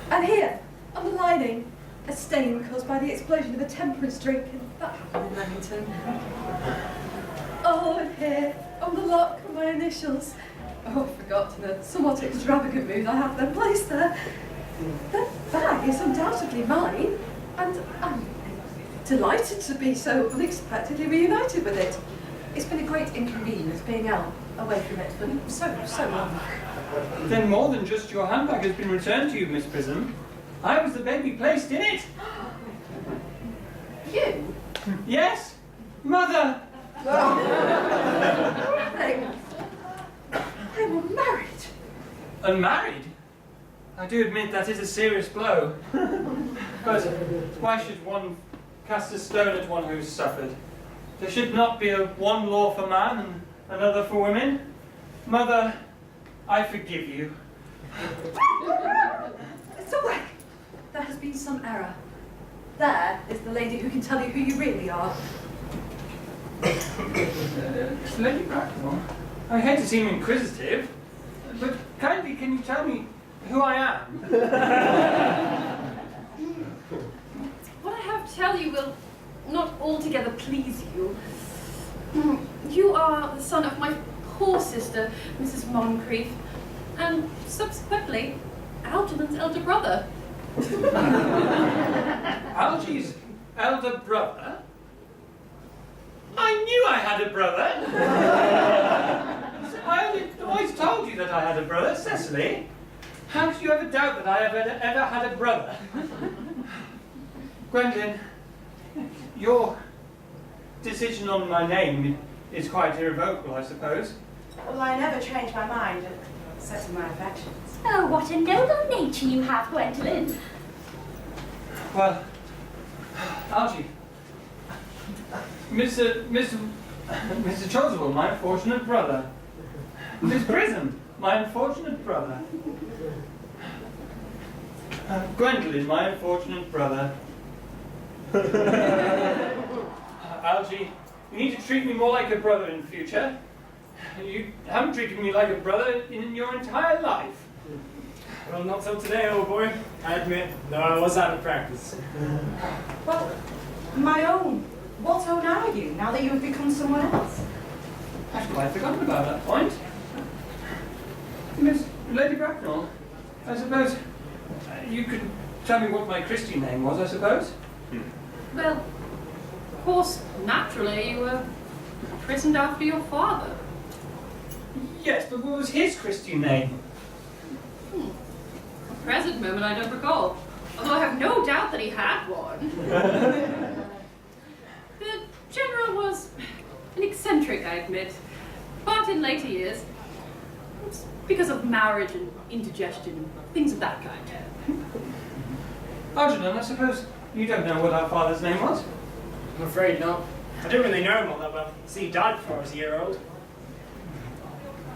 And here, on the lining, a stain caused by the explosion of a temperance drink, and that happened in Leamington. Oh, and here, on the lock, are my initials. Oh, I forgot, in a somewhat extravagant mood, I have them placed there. That bag is undoubtedly mine, and I'm delighted to be so unexpectedly reunited with it. It's been a great inconvenience being out, away from it for so long. Then more than just your handbag has been returned to you, Miss Prism. I was the baby placed in it. You? Yes, Mother. They were married. Unmarried? I do admit that is a serious blow. But why should one cast a stone at one who's suffered? There should not be one law for man and another for women. Mother, I forgive you. Stop back! There has been some error. There is the lady who can tell you who you really are. Lady Bracknell, I hate to seem inquisitive, but kindly can you tell me who I am? What I have to tell you will not altogether please you. You are the son of my poor sister, Mrs. Moncrief, and subsequently, Algernon's elder brother. Algie's elder brother? I knew I had a brother! I always told you that I had a brother, Cecily. How could you ever doubt that I ever had a brother? Gwendolyn, your decision on my name is quite irrevocable, I suppose. Well, I never change my mind, except in my affections. Oh, what a noble nature you have, Gwendolyn. Well, Algie, Mr. Choswell, my unfortunate brother. Miss Prism, my unfortunate brother. Gwendolyn, my unfortunate brother. Algie, you need to treat me more like a brother in future. You haven't treated me like a brother in your entire life. Well, not till today, old boy. I admit, though I was out of practice. Well, my own. What own are you, now that you have become someone else? I've quite forgotten about that point. Miss Lady Bracknell, I suppose you could tell me what my Christian name was, I suppose? Well, of course, naturally, you were christened after your father. Yes, but what was his Christian name? At the present moment, I don't recall, although I have no doubt that he had one. The General was an eccentric, I admit, but in later years, it's because of marriage and indigestion and things of that kind. Algernon, I suppose you don't know what our father's name was? I'm afraid not. I don't really know him all that well. See, he died before I was a year old.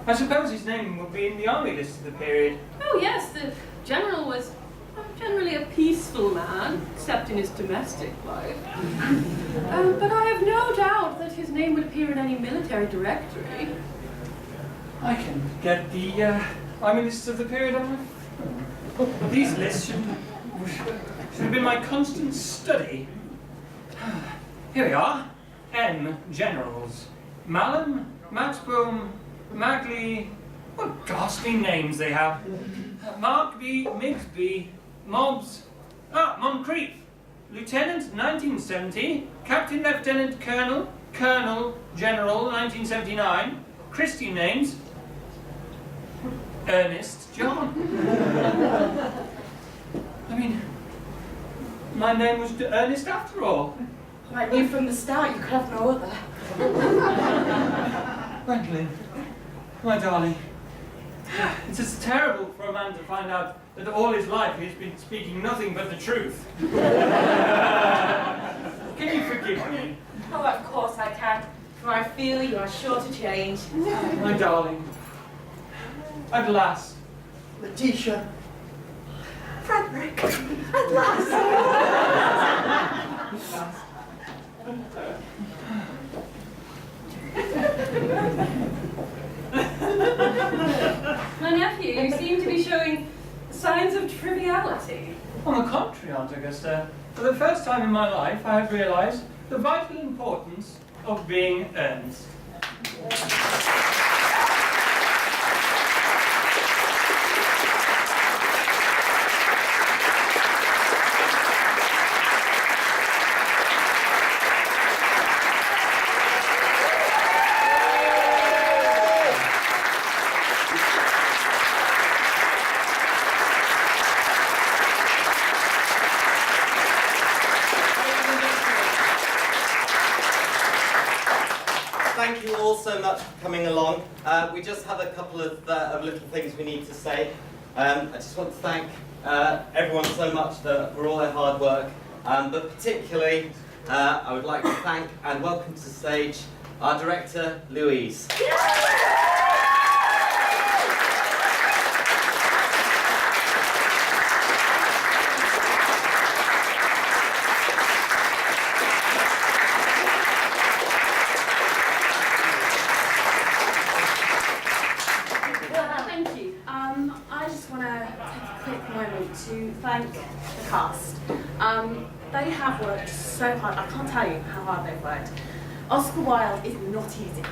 I suppose his name would be in the army list of the period. Oh yes, the General was generally a peaceful man, except in his domestic life. But I have no doubt that his name would appear in any military directory. I can get the army lists of the period on my phone. These lists should have been my constant study. Here we are. M. Generals. Malham, Maxboom, Magley, What ghastly names they have. Markby, Migsby, Mobbs, Moncrief, Lieutenant 1970, Captain Lieutenant Colonel, Colonel General 1979, Christian names, Earnest John. I mean, my name was Earnest after all. I knew from the start you could have no other. Gwendolyn, my darling, it's just terrible for a man to find out that all his life he's been speaking nothing but the truth. Can you forgive me? Oh, of course I can, for I feel you are sure to change. My darling, at last. Letitia. Frederick, at last. My nephew, you seem to be showing signs of triviality. On the contrary, Aunt Augusta, for the first time in my life I have realized the vital importance of being earnest. Thank you all so much for coming along. We just have a couple of little things we need to say. I just want to thank everyone so much for all their hard work, but particularly I would like to thank and welcome to the stage our director, Louise. To thank the cast. They have worked so hard. I can't tell you how hard they've worked. Oscar Wilde is not easy.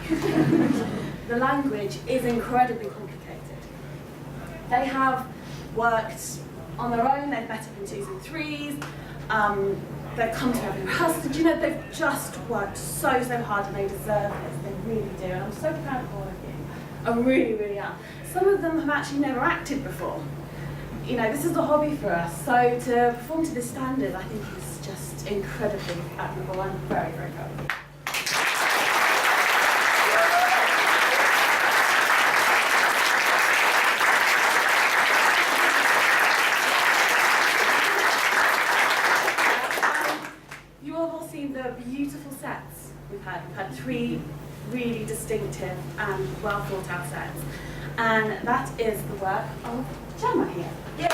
The language is incredibly complicated. They have worked on their own. They've met up in 2s and 3s. They've come to every rehearsal. You know, they've just worked so hard, and they deserve this. They really do. And I'm so proud of all of you. I really, really am. Some of them have actually never acted before. You know, this is a hobby for us, so to perform to this standard, I think is just incredibly admirable. I'm very, very proud of you. You have all seen the beautiful sets we've had. We've had 3 really distinctive and well thought out sets, and that is the work of Gemma here. Yay.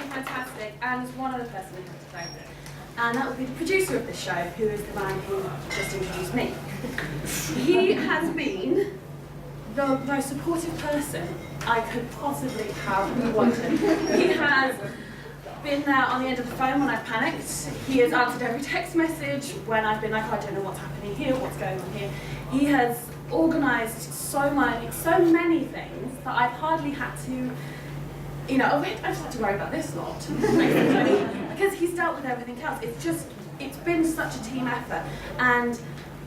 Fantastic, and one other person we have to thank, and that would be the producer of this show, who is the man who just introduced me. He has been the most supportive person I could possibly have wanted. He has been there on the end of the phone when I've panicked. He has answered every text message when I've been like, I don't know what's happening here, what's going on here. He has organised so many things that I've hardly had to, you know, I just had to worry about this lot, basically, because he's dealt with everything else. It's been such a team effort, and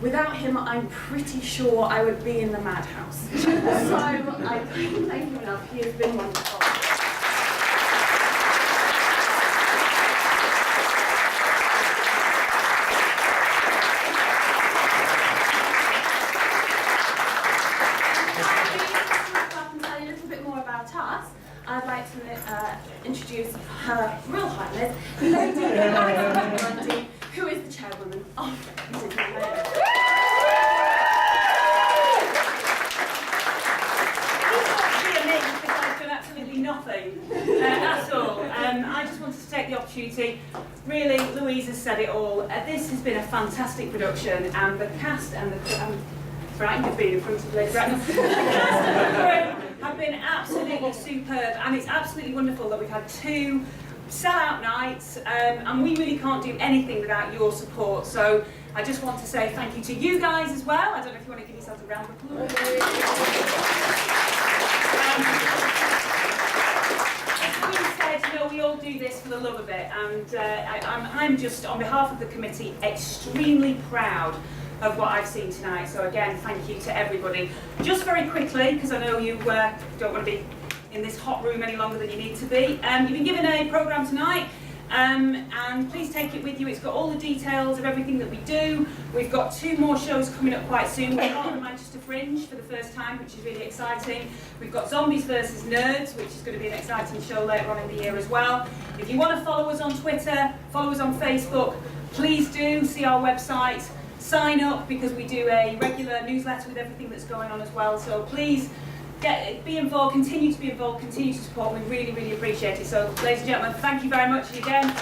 without him, I'm pretty sure I would be in the madhouse. So I couldn't thank him enough. He has been wonderful. I'd like to introduce her Royal Highness, Lady Alexandra, who is the chairwoman of Didsbury. I've done absolutely nothing at all. I just wanted to take the opportunity. Really, Louise has said it all. This has been a fantastic production, and the cast and the frightened of being in front of Lady Bracknell. The cast and the crew have been absolutely superb, and it's absolutely wonderful that we've had 2 sell-out nights, and we really can't do anything without your support. So I just want to say thank you to you guys as well. I don't know if you want to give yourselves a round of applause. As we said, you know, we all do this for the love of it, and I'm just, on behalf of the committee, extremely proud of what I've seen tonight. So again, thank you to everybody. Just very quickly, because I know you don't want to be in this hot room any longer than you need to be. You've been given a programme tonight, and please take it with you. It's got all the details of everything that we do. We've got 2 more shows coming up quite soon. We've got the Manchester Fringe for the first time, which is really exciting. We've got Zombies versus Nerds, which is going to be an exciting show later on in the year as well. If you want to follow us on Twitter, follow us on Facebook, please do see our website. Sign up, because we do a regular newsletter with everything that's going on as well. So please be involved, continue to be involved, continue to support. We really, really appreciate it. So, ladies and gentlemen, thank you very much again.